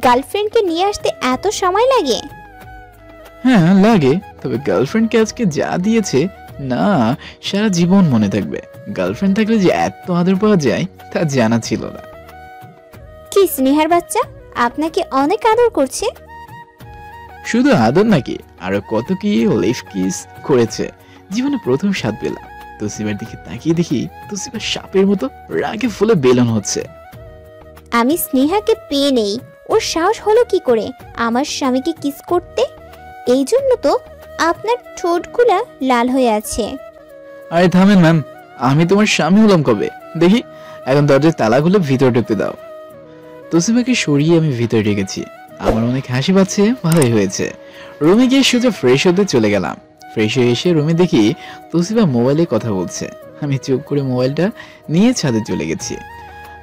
গার্লফ্রেন্ডকে নিয়ে আসতে এত সময় লাগে? হ্যাঁ লাগে, তবে গার্লফ্রেন্ডকে আজকে যা দিয়েছে না, সারা জীবন মনে থাকবে। গার্লফ্রেন্ড থাকলে যে এত আদর পাওয়া যায় তা জানা ছিল না। কি স্নেহার বাচ্চা, আপনাকে অনেক আদর করছে? শুধু আদর নাকি, আরো কত কি লিফ কিস করেছে। জীবনে প্রথম স্বাদ পেলাম। তোসিবার দিকে তাকিয়ে দেখি তোসিবা সাপের মতো রাগে ফুলে বেলুন হচ্ছে। আমি স্নেহাকে পেয়ে নেই, ওর সাহস হলো কি করে আমার স্বামীকে কিস করতে? এই জন্য তো আপনার ঠোঁটগুলা লাল হয়ে আছে। আরে থামেন ম্যাম, আমি তোমার স্বামী হলাম কবে? দেখি, এখন দরজার তালা খুলে ভিতরে ঢুকতে দাও। তোসিবাকে সরিয়ে আমি ভিতরে ঢুকেছি। আমার অনেক হাসি পাচ্ছে, ভালোই হয়েছে। রুমে গিয়ে সোজা ফ্রেশ হতে চলে গেলাম। ফ্রেশ হয়ে এসে রুমে দেখি তোসিবা মোবাইলে কথা বলছে। আমি চুপ করে মোবাইলটা নিয়ে ছাদে চলে গেছি।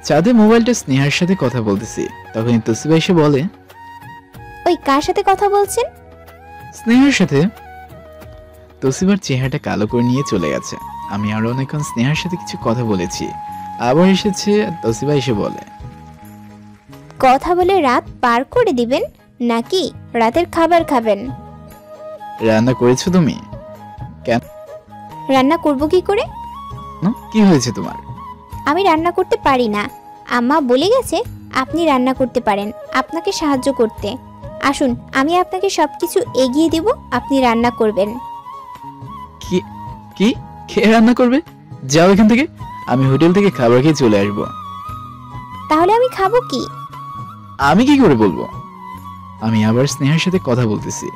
ছাদে মোবাইলটা স্নেহার সাথে কথা বলতেছি, তখন তোসিবা এসে বলে, ওই কার সাথে কথা বলছেন? স্নেহার সাথে। তোসিবার চেহারাটা কালো করে নিয়ে চলে গেছে। আমি আরো অনেকক্ষণ স্নেহার সাথে কিছু কথা বলেছি। আবার এসেছে, তোসিবা এসে বলে, কথা বলে রাত পার করে দিবেন নাকি রাতের খাবার খাবেন? রান্না করেছো তুমি? কেন? রান্না করব কি করে? কি হয়েছে তোমার? আমি রান্না করতে পারি না। আম্মা বলে গেছে আপনি রান্না করতে পারেন, আপনাকে সাহায্য করতে। আসুন, আমি আপনাকে সবকিছু এগিয়ে দেব, আপনি রান্না করবেন। কি কি কে রান্না করবে? যাও এখান থেকে, আমি হোটেল থেকে খাবার খেয়ে চলে আসবো। তাহলে আমি খাবো কি? আমি কি করে বলবো? আমি আবার স্নেহার সাথে কথা বলতেছি,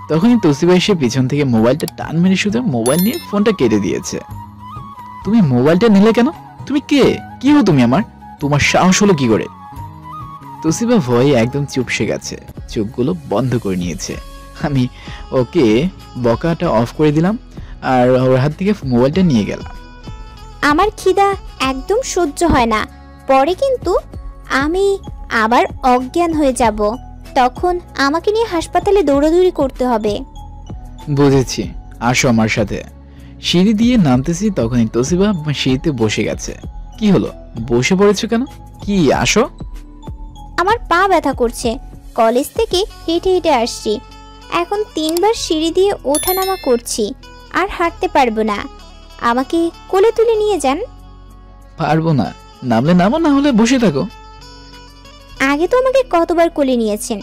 তখনই তসিবা এসে পিছন থেকে মোবাইলটা টান মেরে শুধু মোবাইল নিয়ে ফোনটা কেটে দিয়েছে। তুমি মোবাইলটা নিলে কেন? তুমি কে? কি হো তুমি আমার? তোমার সাহস হলো কি করে? তসিবা ভয়ে একদম চুপসে গেছে, চোখগুলো বন্ধ করে নিয়েছে। আমি ওকে বকাটা অফ করে দিলাম আর ওর হাত থেকে মোবাইলটা নিয়ে গেলাম। আমার খিদা একদম সহ্য হয় না, পরে কিন্তু আমি আবার অজ্ঞান হয়ে যাব, তখন আমাকে নিয়ে হাসপাতালে দৌড়াদৌড়ি করতে হবে। বুঝেছি, আসো আমার সাথে। সিঁড়ি দিয়ে নামতেছি তখনই তসিবা সিঁড়িতে বসে গেছে। কি হলো, বসে পড়েছো কেন? কি আসো। আমার পা ব্যথা করছে, কলেজ থেকে হেঁটে হেঁটে আসছি, এখন 3 বার সিঁড়ি দিয়ে ওঠানামা করছি, আর হাঁটতে পারবো না, আমাকে কোলে তুলে নিয়ে যান। পারবো না, নামলে নামো, না হলে বসে থাকো। আগে তো আমাকে কতবার কোলে নিয়েছেন,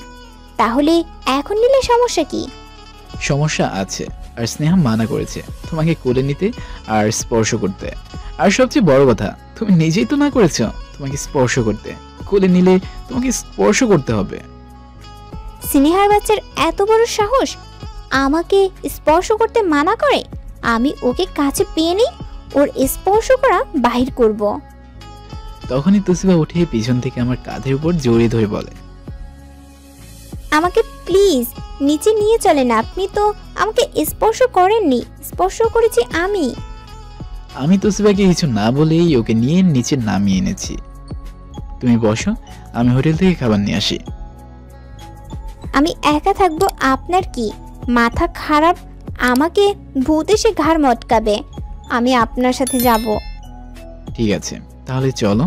তাহলে এখন নিলে সমস্যা কি? সমস্যা আছে, আর স্নেহা মানা করেছে তোমাকে কোলে নিতে আর স্পর্শ করতে। আর সবচেয়ে বড় কথা, তুমি নিজেই তো না করেছো তোমাকে স্পর্শ করতে। কোলে নিলে তোমাকে স্পর্শ করতে হবে। স্নেহার বাচ্চার এত বড় সাহস, আমাকে স্পর্শ করতে মানা করে। আমি ওকে কাছে পেয়ে নেই, ওর স্পর্শ করা বাহির করব। তখনই তসিবা উঠে পিছন থেকে আমার কাঁধের উপর জড়িয়ে ধরে বলে, আমাকে প্লিজ নিচে নিয়ে চলেন, আপনি তো আমাকে স্পর্শ করেননি, স্পর্শ করেছি আমি। আমি তসিবাকে কিছু না বলেই ওকে নিয়ে নিচে নামিয়ে এনেছি। তুমি বসো, আমি হোটেল থেকে খাবার নিয়ে আসি। আমি একা থাকবো, আপনার কি মাথা খারাপ? আমাকে ভূত এসে ঘাড় মটকাবে, আমি আপনার সাথে যাব। ঠিক আছে, তাহলে চলো।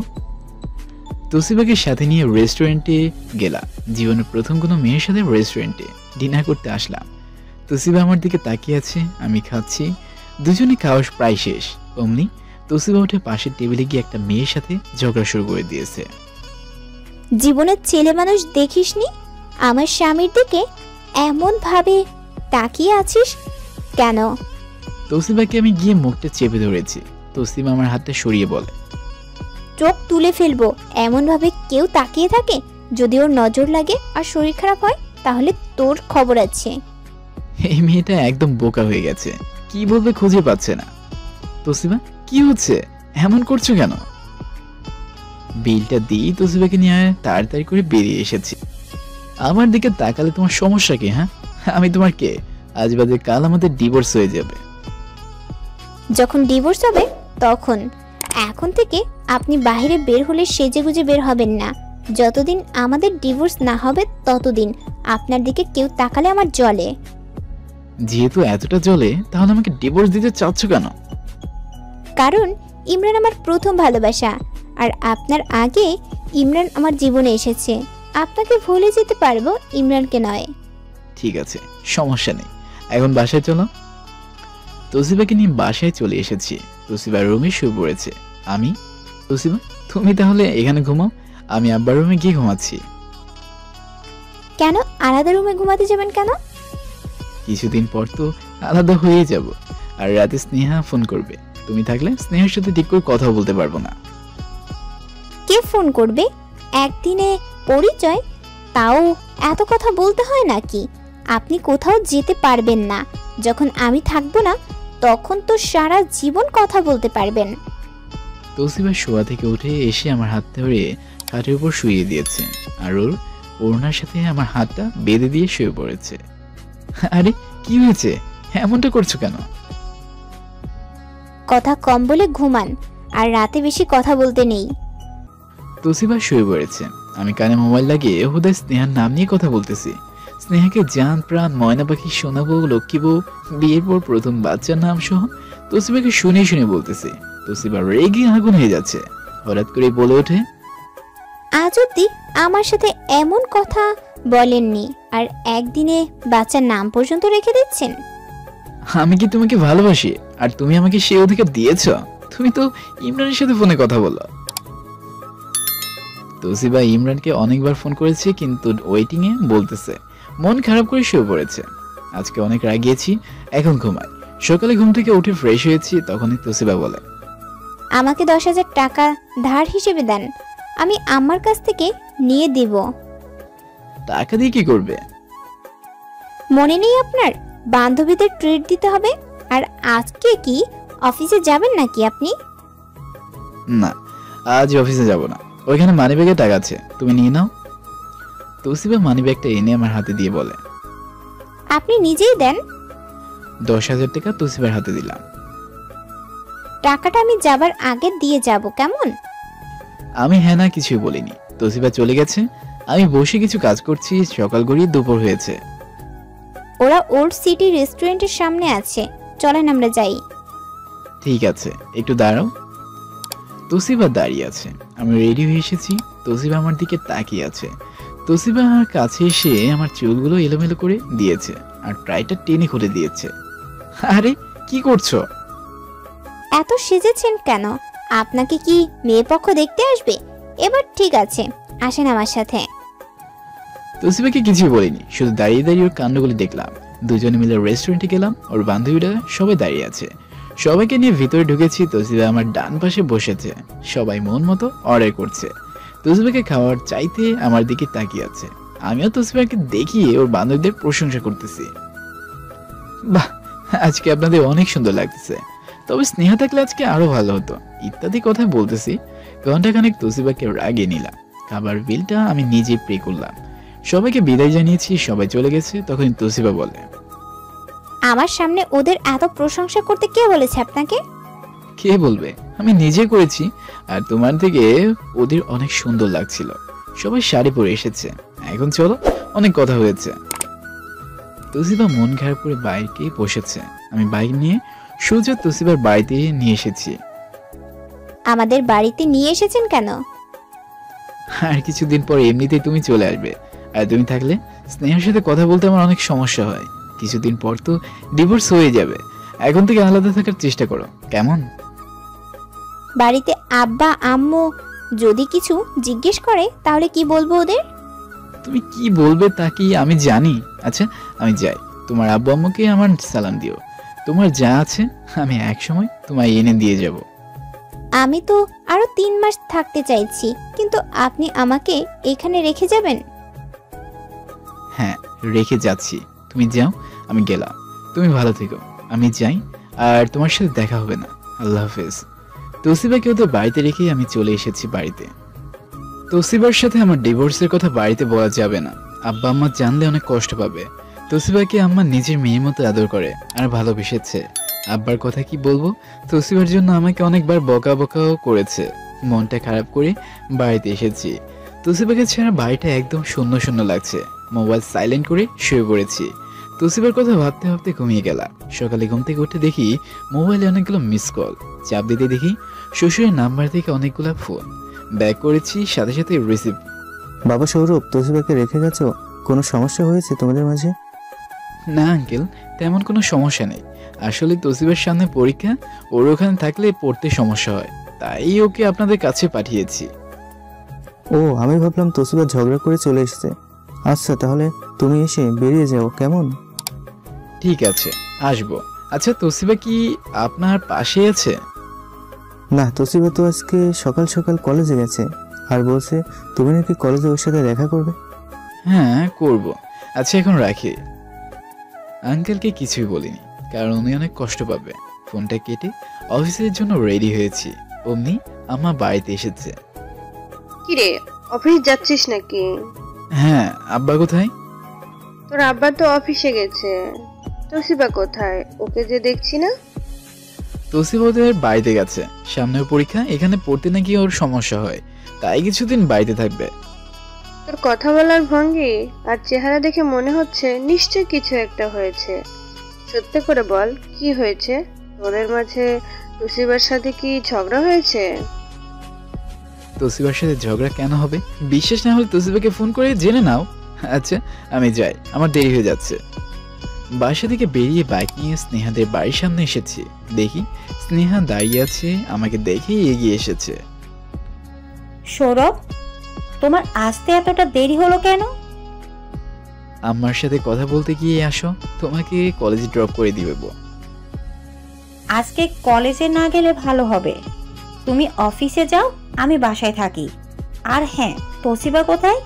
তসিবাকে সাথে নিয়ে রেস্টুরেন্টে গেলাম। জীবনের প্রথম কোনো মেয়ের সাথে রেস্টুরেন্টে ডিনার করতে আসলাম। তসিবা আমার দিকে তাকিয়ে আছে, আমি খাচ্ছি, দুজনে খাওয়া প্রায় শেষ। অমনি তসিবা উঠে পাশের টেবিলে গিয়ে একটা মেয়ের সাথে ঝগড়া শুরু করে দিয়েছে। জীবনের ছেলে মানুষ দেখিসনি? আমার স্বামীর দিকে এমন ভাবে তাকিয়ে আছিস কেন? তসিবাকে আমি গিয়ে মুখটা চেপে ধরেছি। তসিবা আমার হাতটা সরিয়ে বলে, চোখ তুলে ফেলবো, এমন ভাবে কেউ তাকিয়ে থাকে? যদি ওর নজর লাগে আর শরীর খারাপ হয়, তাহলে তোর খবর আছে। এই মেয়েটা একদম বোকা হয়ে গেছে, কি বলবে খুঁজে পাচ্ছে না। তসিবা কি হচ্ছে, এমন করছো কেন? বিলটা দিয়ে তসিবাকে নিয়ে তাড়াতাড়ি করে বেরিয়ে এসেছি। আমার দিকে তাকালে তোমার সমস্যা কি? হ্যাঁ, আমি তোমার কে? আজ বাদে কাল আমাদের ডিভোর্স হয়ে যাবে। যখন ডিভোর্স হবে তখন, এখন থেকে আপনি বাইরে বের হলে সেজেগুজে বের হবেন না। যতদিন আমাদের ডিভোর্স না হবে ততদিন আপনার দিকে কেউ তাকালে আমার জ্বলে। যেহেতু এতটা জ্বলে, তাহলে আমাকে ডিভোর্স দিতে চাচ্ছ কেন? কারণ ইমরান আমার প্রথম ভালোবাসা, আর আপনার আগে ইমরান আমার জীবনে এসেছে। আপনাকে ভুলে যেতে পারবো, ইমরানকে নয়। ঠিক আছে, সমস্যা নেই, এখন বাসায় চলো। তসিবাকে নিয়ে বাসায় চলে এসেছি। তসিবার রুমে শুয়ে পড়েছে। আমি, তসিবা তুমি তাহলে এখানে ঘুমাও, আমি আব্বার রুমে গিয়ে ঘুমাচ্ছি। কেন আলাদা রুমে ঘুমাতে যাবেন কেন? কিছুদিন পর তো আলাদা হয়ে যাব, আর রাতে স্নেহা ফোন করবে। তুমি থাকলে স্নেহার সাথে ঠিক করে কথা বলতে পারবো না। কে ফোন করবে? একদিনে পরিচয়, তাও এত কথা বলতে হয় নাকি? আপনি কোথাও যেতে পারবেন না, যখন আমি থাকবো না তখন তো সারা জীবন কথা বলতে পারবেন। তসিবা শোয়া থেকে উঠে এসে আমার হাত ধরে খাটের উপর শুইয়ে দিয়েছে, আর ওর ওড়নার সাথে আমার হাতটা বেঁধে দিয়ে শুয়ে পড়েছে। আরে কি হয়েছে, এমনটা করছো কেন? কথা কম বলে ঘুমান, আর রাতে বেশি কথা বলতে নেই। তসিবা শুয়ে পড়েছে, আমি কানে মোবাইল লাগিয়ে হুদায় স্নেহার নাম নিয়ে কথা বলতেছি। স্নেহাকে জান প্রাণ, ময়না পাখি, সোনা বউ, লক্ষ্মী বউ, বিয়ের পর প্রথম বাচ্চার নাম সহ তসিবাকে শুনে শুনে বলতেছি। তসিবা রেগে আগুন হয়ে যাচ্ছে। হঠাৎ করে বলে ওঠে, আজ অব্দি আমার সাথে এমন কথা বলেননি, আর একদিনে বাচ্চার নাম পর্যন্ত রেখে দিচ্ছেন। আমি কি তোমাকে ভালোবাসি আর তুমি আমাকে সেই অধিকার দিয়েছ? তুমি তো ইমরানের সাথে ফোনে কথা বলো। তোসিবা ইমরানকে অনেকবার ফোন করেছে, কিন্তু ওয়েটিং এ বলতেছে। মন খারাপ করে শুয়ে পড়েছে। আজকে অনেক রাগিয়েছি, এখন ঘুমাই। সকালে ঘুম থেকে উঠে ফ্রেশ হয়েছি, তখনই তোসিবা বলে, আমাকে 10,000 টাকা ধার হিসেবে দেন, আমি আমার কাছ থেকে নিয়ে দিব। টাকা দিয়ে কি করবে? মনে নেই আপনার, বান্ধবীদের ট্রিট দিতে হবে। আর আজকে কি অফিসে যাবেন নাকি আপনি? না, আজ অফিসে যাব না। ওইখানে মানিব্যাগে টাকা আছে, তুমি নিয়ে নাও। তোসিবা মানিব্যাগটা এনে আমার হাতে দিয়ে বলে, আপনি নিজেই দেন। 10,000 টাকা তোসিবার হাতে দিলাম। টাকাটা আমি যাবার আগে দিয়ে যাব, কেমন? আমি হ্যাঁ না কিছুই বলিনি। তোসিবা চলে গেছে। আমি বসে কিছু কাজ করছি। সকাল গড়িয়ে দুপুর হয়েছে। ওরা ওল্ড সিটি রেস্টুরেন্টের সামনে আছে, চলেন আমরা যাই। ঠিক আছে, একটু দাঁড়াও। তোসিবা দাঁড়িয়ে আছে। আমি রেডি হয়ে এসেছি। তোসিবা আমার দিকে তাকিয়ে আছে। তোসিবা আমার কাছে এসে আমার চুলগুলো এলোমেলো করে দিয়েছে আর ট্রাইটা টেনে খুলে দিয়েছে। আরে কি করছো? এত সেজেছেন কেন? আপনাকে কি মেয়ে পক্ষ দেখতে আসবে? এবার ঠিক আছে, আসেন আমার সাথে। তোসিবাকে কিছুই বলিনি, শুধু দাঁড়িয়ে দাঁড়িয়ে ওর কাণ্ডগুলি দেখলাম। দুজনে মিলে রেস্টুরেন্টে গেলাম। ওর বান্ধবীরা সবাই দাঁড়িয়ে আছে। সবাইকে নিয়ে ভিতরে ঢুকেছি। তোসিবা আমার ডান পাশে বসেছে। সবাই মন মতো অর্ডার করছে। তোসিবাকে খাওয়ার চাইতে আমার দিকে তাকিয়ে আছে। আমিও তোসিবাকে দেখিয়ে ওর বান্ধবীদের প্রশংসা করতেছি। বাহ, আজকে আপনাদের অনেক সুন্দর লাগতেছে, তবে স্নেহা থাকলে আজকে আরো ভালো হতো, ইত্যাদি কথা বলতেছি। ঘন্টাখানেক তোসিবাকে রাগিয়ে নিলাম। খাবার বিলটা আমি নিজে পে করলাম। সবাইকে বিদায় জানিয়েছি। সবাই চলে গেছে। তখন তোসিবা বলে, আমার সামনে ওদের এত প্রশংসা করতে কে বলেছে আপনাকে? কে বলবে, আমি নিজে করেছি। আর তোমার থেকে ওদের অনেক সুন্দর লাগছিল। সবাই শাড়ি পরে এসেছে। এখন চলো, অনেক কথা হয়েছে। তোসিবা মন খারাপ করে বাইকে বসেছে। আমি বাইক নিয়ে সোজা তোসিবার বাড়িতে নিয়ে এসেছি। আমাদের বাড়িতে নিয়ে এসেছেন কেন? আর কিছুদিন পর এমনিতেই তুমি চলে আসবে। আর তুমি থাকলে স্নেহার সাথে কথা বলতে আমার অনেক সমস্যা হয়। কিছুদিন পর তো ডিভোর্স হয়ে যাবে। এখন থেকে আলাদা থাকার চেষ্টা করো, কেমন? বাড়িতে আব্বা আম্মু যদি কিছু জিজ্ঞেস করে তাহলে কি বলবো ওদের? তুমি কি বলবে তা কি আমি জানি। আচ্ছা, আমি যাই। তোমার আব্বু আম্মুকে আমার সালাম দিও। তোমার যা আছে আমি একসময় তোমায় এনে দিয়ে যাব। আমি তো আরো 3 মাস থাকতে চাইছি, কিন্তু আপনি আমাকে এখানে রেখে যাবেন? হ্যাঁ, রেখে যাচ্ছি। তুমি যাও, আমি গেলাম। তুমি ভালো থেকো। আমি যাই, আর তোমার সাথে দেখা হবে না। আল্লাহ হাফেজ। তোসিবাকে ওদের বাড়িতে রেখে আমি চলে এসেছি বাড়িতে। তোসিবার সাথে আমার ডিভোর্সের কথা বাড়িতে বলা যাবে না। আব্বা আম্মা জানলে অনেক কষ্ট পাবে। তোসিবাকে আম্মা নিজের মেয়ের মতো আদর করে আর ভালোবেসেছে। আব্বার কথা কি বলবো, তোসিবার জন্য আমাকে অনেকবার বকা বকাও করেছে। মনটা খারাপ করে বাড়িতে এসেছি। তোসিবাকে ছাড়া বাড়িটা একদম শূন্য শূন্য লাগছে। মোবাইল সাইলেন্ট করে শুয়ে পড়েছি। তোসিবার কথা ভাবতে ভাবতে ঘুমিয়ে গেলাম। সকালে ঘুম থেকে উঠে দেখি মোবাইলে অনেকগুলো মিস কল। চাপ দিতে দেখি শ্বশুরের নাম্বার থেকে অনেকগুলো ফোন। ব্যাক করেছি, সাথে সাথে রিসিভ। বাবা সৌরভ, তোসিবাকে রেখে গেছো? কোনো সমস্যা হয়েছে তোমাদের মাঝে? না আঙ্কেল, তেমন কোনো সমস্যা নেই। আসলে তোসিবার সামনে পরীক্ষা, ওর ওখানে থাকলে পড়তে সমস্যা হয়, তাই ওকে আপনাদের কাছে পাঠিয়েছি। ও, আমি ভাবলাম তোসিবা ঝগড়া করে চলে এসেছে। আচ্ছা, তাহলে তুমি এসে বেরিয়ে যাও, কেমন? ঠিক আছে, আসবো। আচ্ছা, তোসিবা কি আপনার পাশে আছে? না, তোসিবা তো আজকে সকাল সকাল কলেজে গেছে আর বলছে তুমি নাকি কলেজে ওর সাথে দেখা করবে। হ্যাঁ, করব। আচ্ছা, এখন রাখি। আঙ্কেলকে কিছুই বলিনি, কারণ উনি অনেক কষ্ট পাবে। ফোনটা কেটে অফিসের জন্য রেডি হয়েছি। অমনি আমার বাড়িতে এসেছে। কিরে, অফিস যাচ্ছিস নাকি? হ্যাঁ, আব্বা কোথায়? তোর আব্বা তো অফিসে গেছে। তোসিবা কোথায়? ওকে যে দেখছি না। তোসিবা ওদের বাড়িতে গেছে। সামনের পরীক্ষা, এখানে পড়তে নাকি ওর সমস্যা হয়, তাই কিছুদিন বাড়িতে থাকবে। তোর কথা বলার ভঙ্গি আর চেহারা দেখে মনে হচ্ছে নিশ্চয় কিছু একটা হয়েছে। সত্যি করে বল, কি হয়েছে তোদের মাঝে? তোসিবার সাথে কি ঝগড়া হয়েছে? তোসিবার সাথে ঝগড়া কেন হবে? বিশ্বাস না হলে তোসিবাকে ফোন করে জেনে নাও। আচ্ছা আমি যাই, আমার দেরি হয়ে যাচ্ছে। বাসা থেকে বেরিয়ে বাইক নিয়ে স্নেহাদের বাড়ির সামনে এসেছি। দেখি স্নেহা দাঁড়িয়ে আছে, আমাকে দেখেই এগিয়ে এসেছে। সৌরভ, তোমার আসতে এতটা দেরি হলো কেন? আমার সাথে কথা বলতে গিয়ে আসো, তোমাকে কলেজে ড্রপ করে দিবে। আজকে কলেজে না গেলে ভালো হবে। তুমি অফিসে যাও, আমি বাসায় থাকি। আর হ্যাঁ, তোসিবা কোথায়?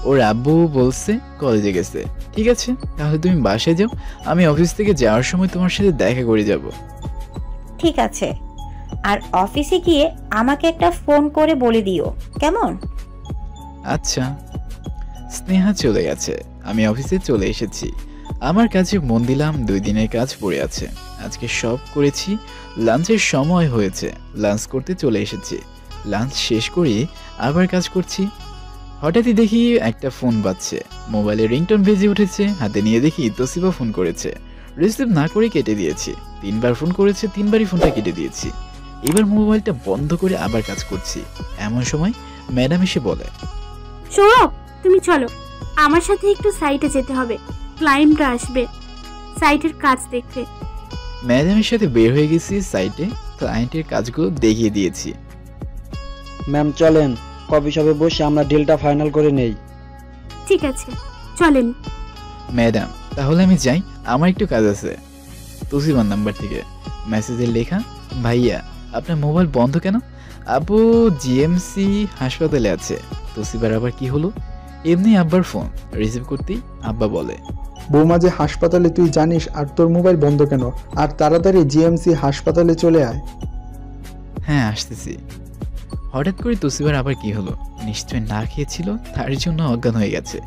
ওর আব্বু বলছে কলেজে গেছে। ঠিক আছে, তাহলে তুমি বাসায় যাও, আমি অফিস থেকে যাওয়ার সময় তোমার সাথে দেখা করে যাব। ঠিক আছে, আর অফিসে গিয়ে আমাকে একটা ফোন করে বলে দিও, কেমন? আচ্ছা। স্নেহা চলে গেছে, আমি অফিসে চলে এসেছি। আমার কাজে মন দিলাম, 2 দিনের কাজ পড়ে আছে। আজকে সব করেছি। লাঞ্চের সময় হয়েছে, লাঞ্চ করতে চলে এসেছি। লাঞ্চ শেষ করে আবার কাজ করছি। হঠাৎই দেখি একটা ফোন বাজছে, মোবাইলে রিংটোন বেজে উঠেছে। হাতে নিয়ে দেখি তোসিবা ফোন করেছে। রিসিভ না করে কেটে দিয়েছি। 3বার ফোন করেছে, 3বারই ফোনটা কেটে দিয়েছি। এবার মোবাইলটা বন্ধ করে আবার কাজ করছি। এমন সময় ম্যাডাম এসে বলে, সৌরভ তুমি চলো, আমার সাথে একটু সাইটে যেতে হবে, ক্লায়েন্টরা আসবে সাইটের কাজ দেখতে। ম্যাডামের সাথে বের হয়ে গেছি সাইটে, ক্লায়েন্টের কাজগুলো দেখিয়ে দিয়েছি। ম্যাম চলেন, কফি শপে বসে আমরা ডিলটা ফাইনাল করে নেই। ঠিক আছে চলেন। ম্যাডাম তাহলে আমি যাই, আমার একটু কাজ আছে। তোসিবার নাম্বার থেকে মেসেজের লেখা, ভাইয়া আপনার মোবাইল বন্ধ কেন? আপু জিএমসি হাসপাতালে আছে। তোসিবার আবার কি হলো? এমনি আব্বার ফোন রিসিভ করতেই আব্বা বলে, বৌমা যে হাসপাতালে তুই জানিস, আর তোর মোবাইল বন্ধ কেন? আর তাড়াতাড়ি জিএমসি হাসপাতালে চলে আয়। হ্যাঁ আসতেছি। হঠাৎ করে তোসিবার আবার কি হলো? নিশ্চয় না খেয়েছিল, তার জন্য অজ্ঞান হয়ে গেছে।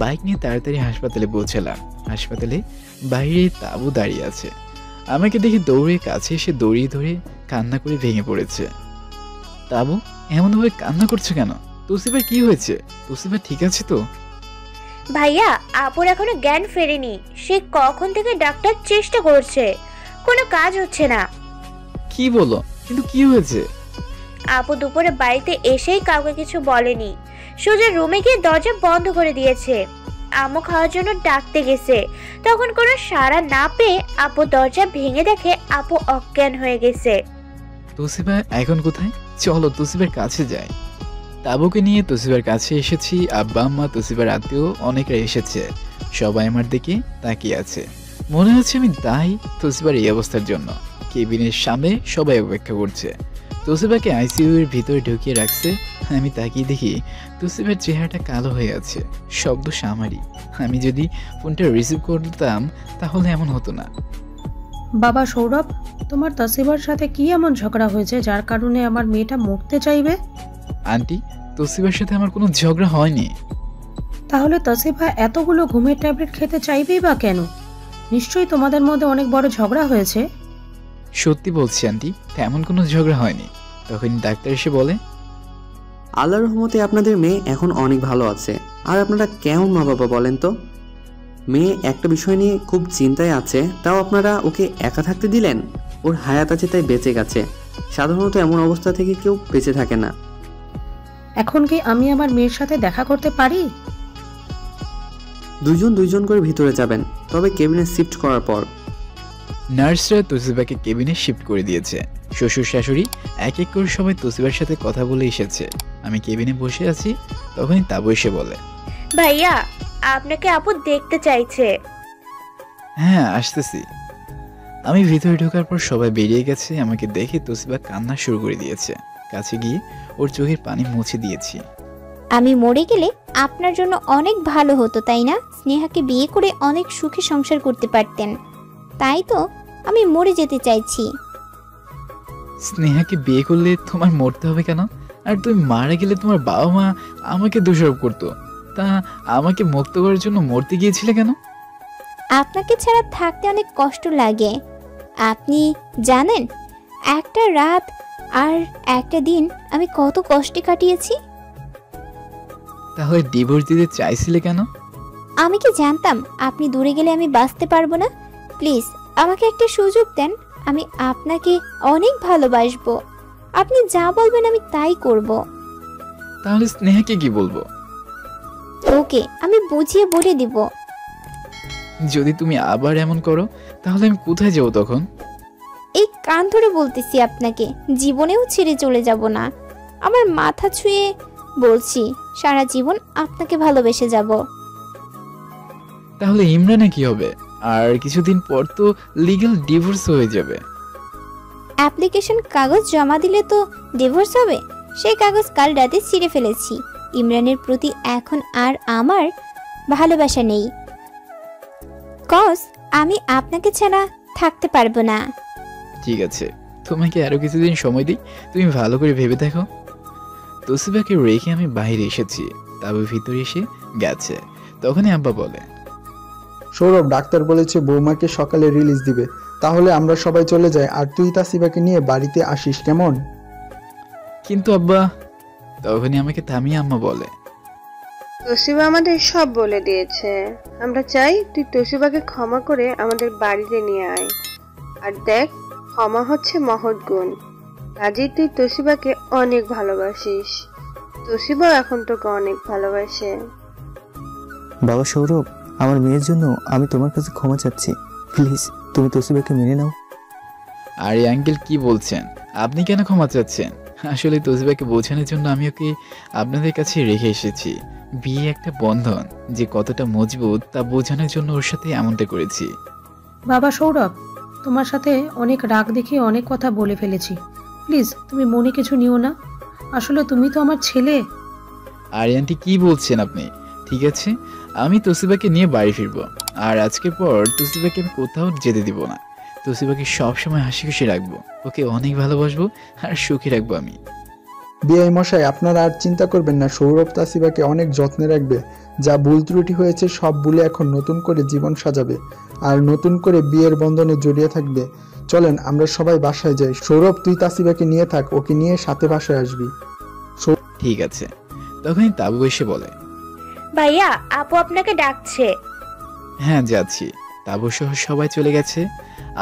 বাইক নিয়ে তাড়াতাড়ি হাসপাতালে পৌঁছালাম। হাসপাতালে বাইরে তাবু দাঁড়িয়ে আছে। আমাকে দেখে দৌড়ে কাছে এসে দড়িয়ে ধরে কান্না করে ভেঙে পড়েছে। তাবু এমনভাবে কান্না করছে কেন? তোসিবার কি হয়েছে? তোসিবা ঠিক আছে তো? ভাইয়া, আপুর এখনো জ্ঞান ফেরেনি। সে কখন থেকে ডাক্তার চেষ্টা করছে, কোনো কাজ হচ্ছে না। কি বলো? কিন্তু কি হয়েছে? আপু দুপুরে বাড়িতে এসেই কাউকে কিছু বলেনি, সোজা রুমে গিয়ে দরজা বন্ধ করে দিয়েছে। আম্মু খাওয়ার জন্য ডাকতে গেছে, তখন কোনো সাড়া না পেয়ে আপু দরজা ভেঙে দেখে আপু অজ্ঞান হয়ে গেছে। তোসিবা এখন কোথায়? চলো তোসিবার কাছে যাই। তাবুকে নিয়ে তোসিবার কাছে এসেছি। আব্বা আম্মা, তোসিবার আত্মীয় অনেকরা এসেছে। সবাই আমার দিকে তাকিয়ে আছে। মনে হচ্ছে আমি দায়ী তোসিবার এই অবস্থার জন্য। কেবিনের সামনে সবাই অপেক্ষা করছে। তোসিবাকে আইসিইউ এর ভিতরে ঢুকিয়ে রাখছে। আমি তাকিয়ে দেখি তোসিবার চেহারাটা কালো হয়ে আছে। শব্দ আমারই। আমি যদি ফোনটা রিসিভ করতাম তাহলে এমন হতো না। বাবা সৌরভ, তোমার তাসিবার সাথে কি এমন ঝগড়া হয়েছে যার কারণে আমার মেয়েটা মরতে চাইবে? আন্টি, তোসিবার সাথে আমার কোনো ঝগড়া হয়নি। তাহলে তাসিবা এতগুলো ঘুমের ট্যাবলেট খেতে চাইবেই বা কেন? নিশ্চয়ই তোমাদের মধ্যে অনেক বড় ঝগড়া হয়েছে। সত্যি বলছি আন্টি, তেমন কোনো ঝগড়া হয়নি। তখন ডাক্তার এসে বলে, আল্লাহর রহমতে আপনাদের মেয়ে এখন অনেক ভালো আছে। আর আপনারা কেমন মা বাবা বলেন তো? মেয়ে একটা বিষয় নিয়ে খুব চিন্তায় আছে, তাও আপনারা ওকে একা থাকতে দিলেন। ওর হায়াত আছে তাই বেঁচে গেছে। সাধারণত এমন অবস্থা থেকে কেউ বেঁচে থাকে না। এখন কি আমি আমার মেয়ের সাথে দেখা করতে পারি? দুইজন করে ভিতরে যাবেন, তবে কেবিনে শিফট করার পর। নার্সরা তোসিবাকে কেবিনে শিফট করে দিয়েছে। শ্বশুর শাশুড়ি এক এক করে সবাই তোসিবার সাথে কথা বলে এসেছে। আমি কেবিনে বসে আছি, তখনই তাবু এসে বলে, ভাইয়া আপনাকে আপু দেখতে চাইছে। হ্যাঁ আসতেছি। আমি ভিতরে ঢোকার পর সবাই বেরিয়ে গেছে। আমাকে দেখে তোসিবা কান্না শুরু করে দিয়েছে। কাছে গিয়ে ওর চোখের পানি মুছে দিয়েছি। আমি মরে গেলে আপনার জন্য অনেক ভালো হতো, তাই না? স্নেহাকে বিয়ে করে অনেক সুখে সংসার করতে পারতেন। তাই তো আমি মরে যেতে চাইছি। স্নেহাকে বিয়ে করলে তোমার মরতে হবে কেন? আর তুমি মারা গেলে তোমার বাবা মা আমাকে দোষারোপ করতো। তা আমাকে মুক্ত করার জন্য মরতে গিয়েছিলে কেন? আপনাকে ছাড়া থাকতে অনেক কষ্ট লাগে। আপনি জানেন একটা রাত আর একটা দিন আমি কত কষ্টে কাটিয়েছি। তাহলে ডিভোর্স দিতে চাইছিলে কেন? আমি কি জানতাম আপনি দূরে গেলে আমি বাঁচতে পারবো না? প্লিজ আমাকে একটা সুযোগ দেন। আমি আপনাকে অনেক ভালোবাসবো আপনি যা বলবেন আমি তাই করব। তাহলে স্নেহাকে কি বলবো? ওকে, আমি বুঝিয়ে বলে দিব। যদি তুমি আবার এমন করো তাহলে আমি কোথায় যাবো তখন? এই কান ধরে বলতেছি আপনাকে, জীবনেও ছেড়ে চলে যাব না। আমার মাথা ছুঁয়ে বলছি, সারা জীবন আপনাকে ভালোবেসে যাব। তাহলে ইমরানে কি হবে? আর কিছুদিন পর তো লিগ্যাল ডিভোর্স হয়ে যাবে। অ্যাপ্লিকেশন কাগজ জমা দিলে তো ডিভোর্স হবে? সেই কাগজ কাল রাতে ছিঁড়ে ফেলেছি। ইমরানের প্রতি এখন আর আমার ভালোবাসা নেই, কজ আমি আপনাকে ছাড়া থাকতে পারবো না। ঠিক আছে, তোমাকে আরো কিছুদিন সময় দিই, তুমি ভালো করে ভেবে দেখো। তোসিবাকে রেখে আমি বাইরে এসেছি, তারপর ভিতরে এসে গেছে। তখনই আব্বা বলে, সৌরভ, ডাক্তার বলেছে বৌমাকে সকালে রিলিজ দিবে, তাহলে আমরা সবাই চলে যাই আর তুই তাসিবাকে নিয়ে বাড়িতে আসিস, কেমন? কিন্তু আব্বা। তখনই আমাকে থামিয়ে আম্মা বলে, তোশিবা আমাদের সব বলে দিয়েছে। আমরা চাই তুই তোশিবাকে ক্ষমা করে আমাদের বাড়িতে নিয়ে আয়। আর দেখ, ক্ষমা হচ্ছে মহৎ গুণ। কাজেই তুই তোশিবাকে অনেক ভালোবাসিস, তোশিবাও এখন তোকে অনেক ভালোবাসে। বাবা সৌরভ, আমার মেয়ের জন্য আমি তোমার কাছে ক্ষমা চাচ্ছি, প্লিজ তুমি তোশিবাকে মেনে নাও। আরে আঙ্কেল, কি বলছেন? আপনি কেন ক্ষমা চাচ্ছেন? আসলে তোশিবাকে বোঝানোর জন্য আমি ওকে আপনাদের কাছে রেখে এসেছি। বিয়ে একটা বন্ধন, যে কতটা মজবুত তা বোঝানোর জন্য ওর সাথে এমনটা করেছি। বাবা সৌরভ, তোমার সাথে অনেক রাগ দেখিয়ে অনেক কথা বলে ফেলেছি, প্লিজ তুমি মনে কিছু নিও না। আসলে তুমি তো আমার ছেলে। আরে আন্টি, কি বলছেন আপনি? ঠিক আছে, আমি তোশিবাকে নিয়ে বাড়ি ফিরবো। আর আজকের পর তোশিবাকে আমি কোথাও যেতে দিব না। তোশিবাকে সবসময় হাসি খুশি রাখবো, ওকে অনেক ভালোবাসবো আর সুখী রাখবো আমি। বিআই মশাই, আপনারা আর চিন্তা করবেন না, সৌরভ তাসিবাকে অনেক যত্নে রাখবে। যা ভুল ত্রুটি হয়েছে সব ভুলে এখন নতুন করে জীবন সাজাবে আর নতুন করে বিয়ের বন্ধনে জড়িয়ে থাকবে। চলেন আমরা সবাই বাসায় যাই। সৌরভ, তুই তাসিবাকে নিয়ে থাক, ওকে নিয়ে সাথে বাসায় আসবি। ঠিক আছে। তখনই তাবু এসে বলে, ভাইয়া, আপু আপনাকে ডাকছে। হ্যাঁ যাচ্ছি। তাবু সহ সবাই চলে গেছে,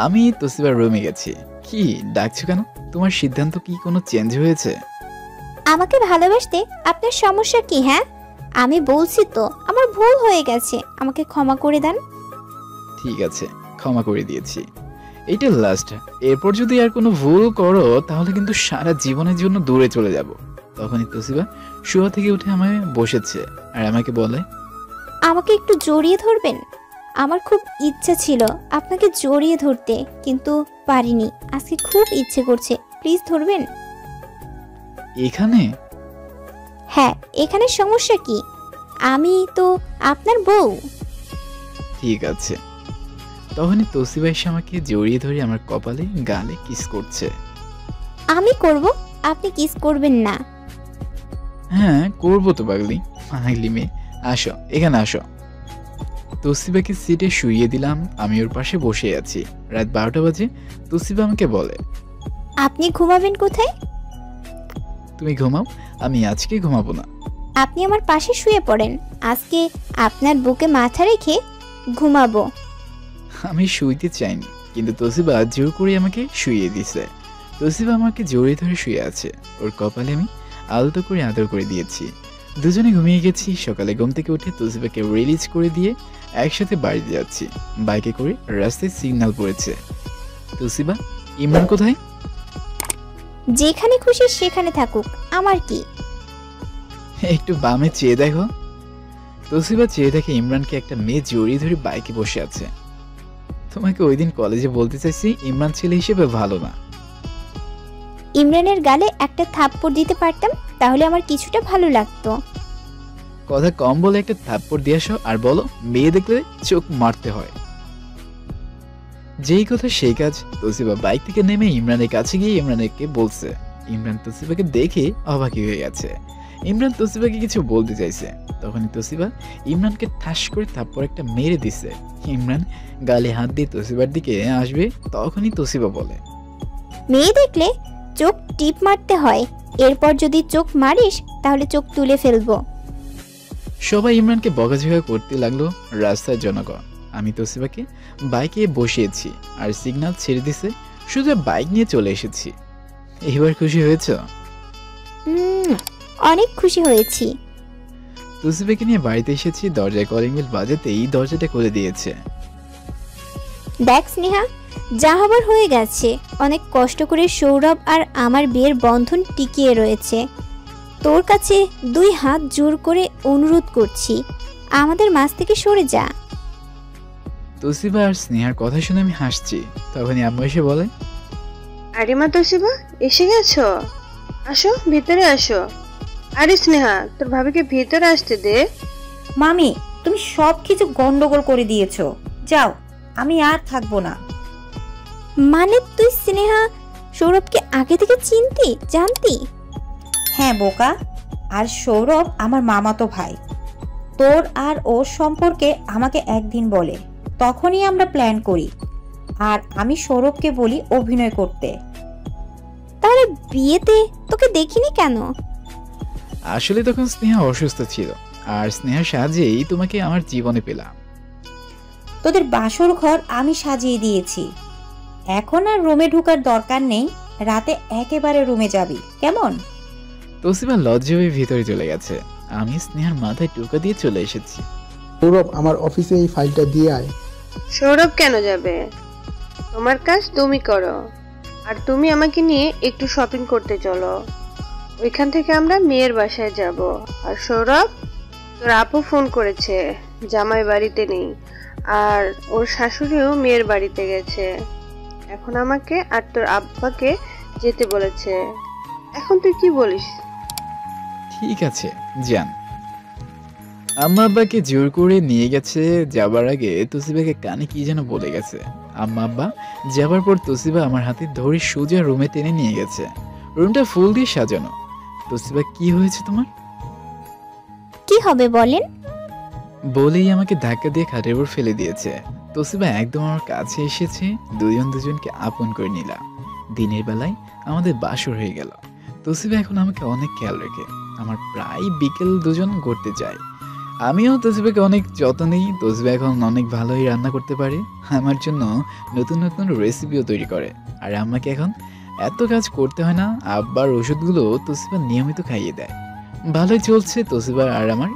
আমি তোশিবার রুমে গেছি। কি ডাকছো কেন? তোমার সিদ্ধান্ত কি কোনো চেঞ্জ হয়েছে? আমাকে ভালোবাসতে আপনার সমস্যা কি? হ্যাঁ, আমি বলছি তো আমার ভুল হয়ে গেছে, আমাকে ক্ষমা করে দেন। ঠিক আছে, ক্ষমা করে দিয়েছি, এইটা লাস্ট। এরপর যদি আর কোনো ভুল করো তাহলে কিন্তু সারা জীবনের জন্য দূরে চলে যাব। তখনই তোশিবা শুয়া থেকে উঠে আমায় বসেছে আর আমাকে বলে, আমাকে একটু জড়িয়ে ধরবেন? আমার খুব ইচ্ছা ছিল আপনাকে জড়িয়ে ধরতে, কিন্তু পারিনি। আজকে খুব ইচ্ছে করছে, প্লিজ ধরবেন? এখানে? হ্যাঁ, এখানে সমস্যা কি? আমি তো আপনার বউ। ঠিক আছে। তখনই তোশিবা এসে আমাকে জড়িয়ে ধরে আমার কপালে গালে কিস করছে। আমি করব, আপনি কিস করবেন না? হ্যাঁ করবো তো পাগলি, পাগলি মেয়ে। আসো, এখানে আসো। তোশিবাকে সিটে শুইয়ে দিলাম, আমি ওর পাশে বসে আছি। রাত 12টা বাজে। তোশিবা আমাকে বলে, আপনি ঘুমাবেন কোথায়? তুমি ঘুমাও, আমি আজকে ঘুমাবো না। আপনি আমার পাশে শুয়ে পড়েন, আজকে আপনার বুকে মাথা রেখে ঘুমাবো। আমি শুইতে চাইনি, কিন্তু তোশিবা জোর করে আমাকে শুইয়ে দিছে। তোশিবা আমাকে জড়িয়ে ধরে শুয়ে আছে, ওর কপালে আমি আলতো করে আদর করে দিয়েছি। দুজনে ঘুমিয়ে গেছি। সকালে ঘুম থেকে উঠে তোশিবাকে রিলিজ করে দিয়ে একসাথে বাড়িতে যাচ্ছি। বাইকে করে রাস্তায় সিগন্যাল পড়েছে। তোশিবা, ইমরান কোথায়? যেখানে খুশি সেখানে থাকুক, আমার কি? একটু বামে চেয়ে দেখো। তোশিবা চেয়ে দেখে ইমরানকে একটা মেয়ে জড়িয়ে ধরে বাইকে বসে আছে। তোমাকে ওই দিন কলেজে বলতে চাইছি ইমরান ছেলে হিসেবে ভালো না। ইমরানের গালে একটা থাপ্পড় দিতে পারতাম, তাহলে আমার কিছুটা ভালো লাগতো। কথা কম বলে একটা থাপ্পড় দিয়ে আসো আর বলো মেয়ে দেখলে চোখ মারতে হয়। যেই কথা সেই কাজ। তোশিবা বাইক থেকে নেমে ইমরানের কাছে গিয়ে ইমরানকে বলছে। ইমরান তোশিবাকে দেখে অবাকি হয়ে গেছে। ইমরান তোশিবাকে কিছু বলতে চাইছে, তখনই তোশিবা ইমরানকে ঠাস করে থাপ্পড় একটা মেরে দিছে। ইমরান গালে হাত দিয়ে তোশিবার দিকে আসবে, তখনই তোশিবা বলে, মেয়ে দেখলে চোখ টিপ মারতে হয়, এরপর যদি চোখ মারিস তাহলে চোখ তুলে ফেলবো। সবাই ইমরানকে বকাঝকা করতে লাগলো। রাস্তায় জনগণ। আমি তোশিবাকে বাইকে বসিয়েছি আর সিগন্যাল ছেড়ে দিছে, সোজা বাইক নিয়ে চলে এসেছি। এবার খুশি হয়েছ? অনেক খুশি হয়েছি। তুসিবাকে নিয়ে বাড়িতে এসেছি, দরজায় কলিং বেল বাজাতেই দরজাটা খুলে দিয়েছে। দেখ স্নেহা, যা হবার হয়ে গেছে। অনেক কষ্ট করে সৌরভ আর আমার বিয়ের বন্ধন টিকিয়ে রয়েছে। তোর কাছে 2 হাত জোর করে অনুরোধ করছি, আমাদের মাঝ থেকে সরে যা। তুসিবা আর স্নেহার কথা শুনে আমি হাসছি। তখনই আম্মু এসে বলে, আরে মা তোশিবা, এসে গেছো? আসো, ভিতরে আসো। আরে স্নেহা, তোর ভাবিকে ভিতরে আসতে দে। মামি, তুমি সব কিছু গন্ডগোল করে দিয়েছো। যাও, আমি আর থাকবো না। মানে তুই স্নেহা সৌরভকে আগে থেকে জানতি? হ্যাঁ বোকা, আর সৌরভ আমার মামাতো ভাই। তোর আর ওর সম্পর্কে আমাকে একদিন বলে, তখনই আমরা প্ল্যান করি। আর আমি সৌরভকে বলি অভিনয় করতে। তাহলে বিয়েতে তোকে দেখিনি কেন? আসলে তখন স্নেহা অসুস্থ ছিল, আর স্নেহার সাহায্যেই তোমাকে আমার জীবনে পেলাম। তোদের বাসর ঘর আমি সাজিয়ে দিয়েছি, এখন আর রুমে ঢোকার দরকার নেই। রাতে একেবারে রুমে যাবি, কেমন? তোসিবা লজ্জা হয়ে ভিতরে চলে গেছে। আমি স্নেহার মাথায় টোকা দিয়ে চলে এসেছি। সৌরভ, আমার অফিসে এই ফাইলটা দিয়ে আয়। সৌরভ কেন যাবে? তোমার কাজ তুমি করো, আর তুমি আমাকে নিয়ে একটু শপিং করতে চলো। ওইখান থেকে আমরা মেয়ের বাসায় যাব। আর সৌরভ, তোর আপু ফোন করেছে, জামাই বাড়িতে নেই, আর ওর শাশুড়িও মেয়ের বাড়িতে গেছে। এখন আমাকে আর তোর আব্বাকে যেতে বলেছে। এখন তুই কি বলিস? ঠিক আছে, যান। আম্মা আব্বাকে জোর করে নিয়ে গেছে। যাবার আগে তোসিবাকে কানে কি যেন বলে গেছে। আম্মা আব্বা যাবার পর তোসিবা আমার হাতে ধরে সোজা রুমে টেনে নিয়ে গেছে। রুমটা ফুল দিয়ে সাজানো। তোসিবা, কি হয়েছে তোমার? কি হবে বলেন? বলেই আমাকে ধাক্কা দিয়ে খাটের উপর ফেলে দিয়েছে। তোসিবা একদম আমার কাছে এসেছে। দুজনকে আপন করে নিলাম। দিনের বেলায় আমাদের বাসর হয়ে গেল। তোসিবা এখন আমাকে অনেক খেয়াল রেখে। আমার প্রায় বিকেল দুজন ঘুরতে যায়। আমিও তোসিবাকে অনেক যত্ন নিই। তোসিবা এখন অনেক ভালোই রান্না করতে পারে। আমার জন্য নতুন নতুন রেসিপিও তৈরি করে। আর আমাকে এখন এত কাজ করতে হয় না। আব্বার ওষুধগুলো তোসিবা নিয়মিত খাইয়ে দেয়। ভালোই চলছে তোসিবা আর আমার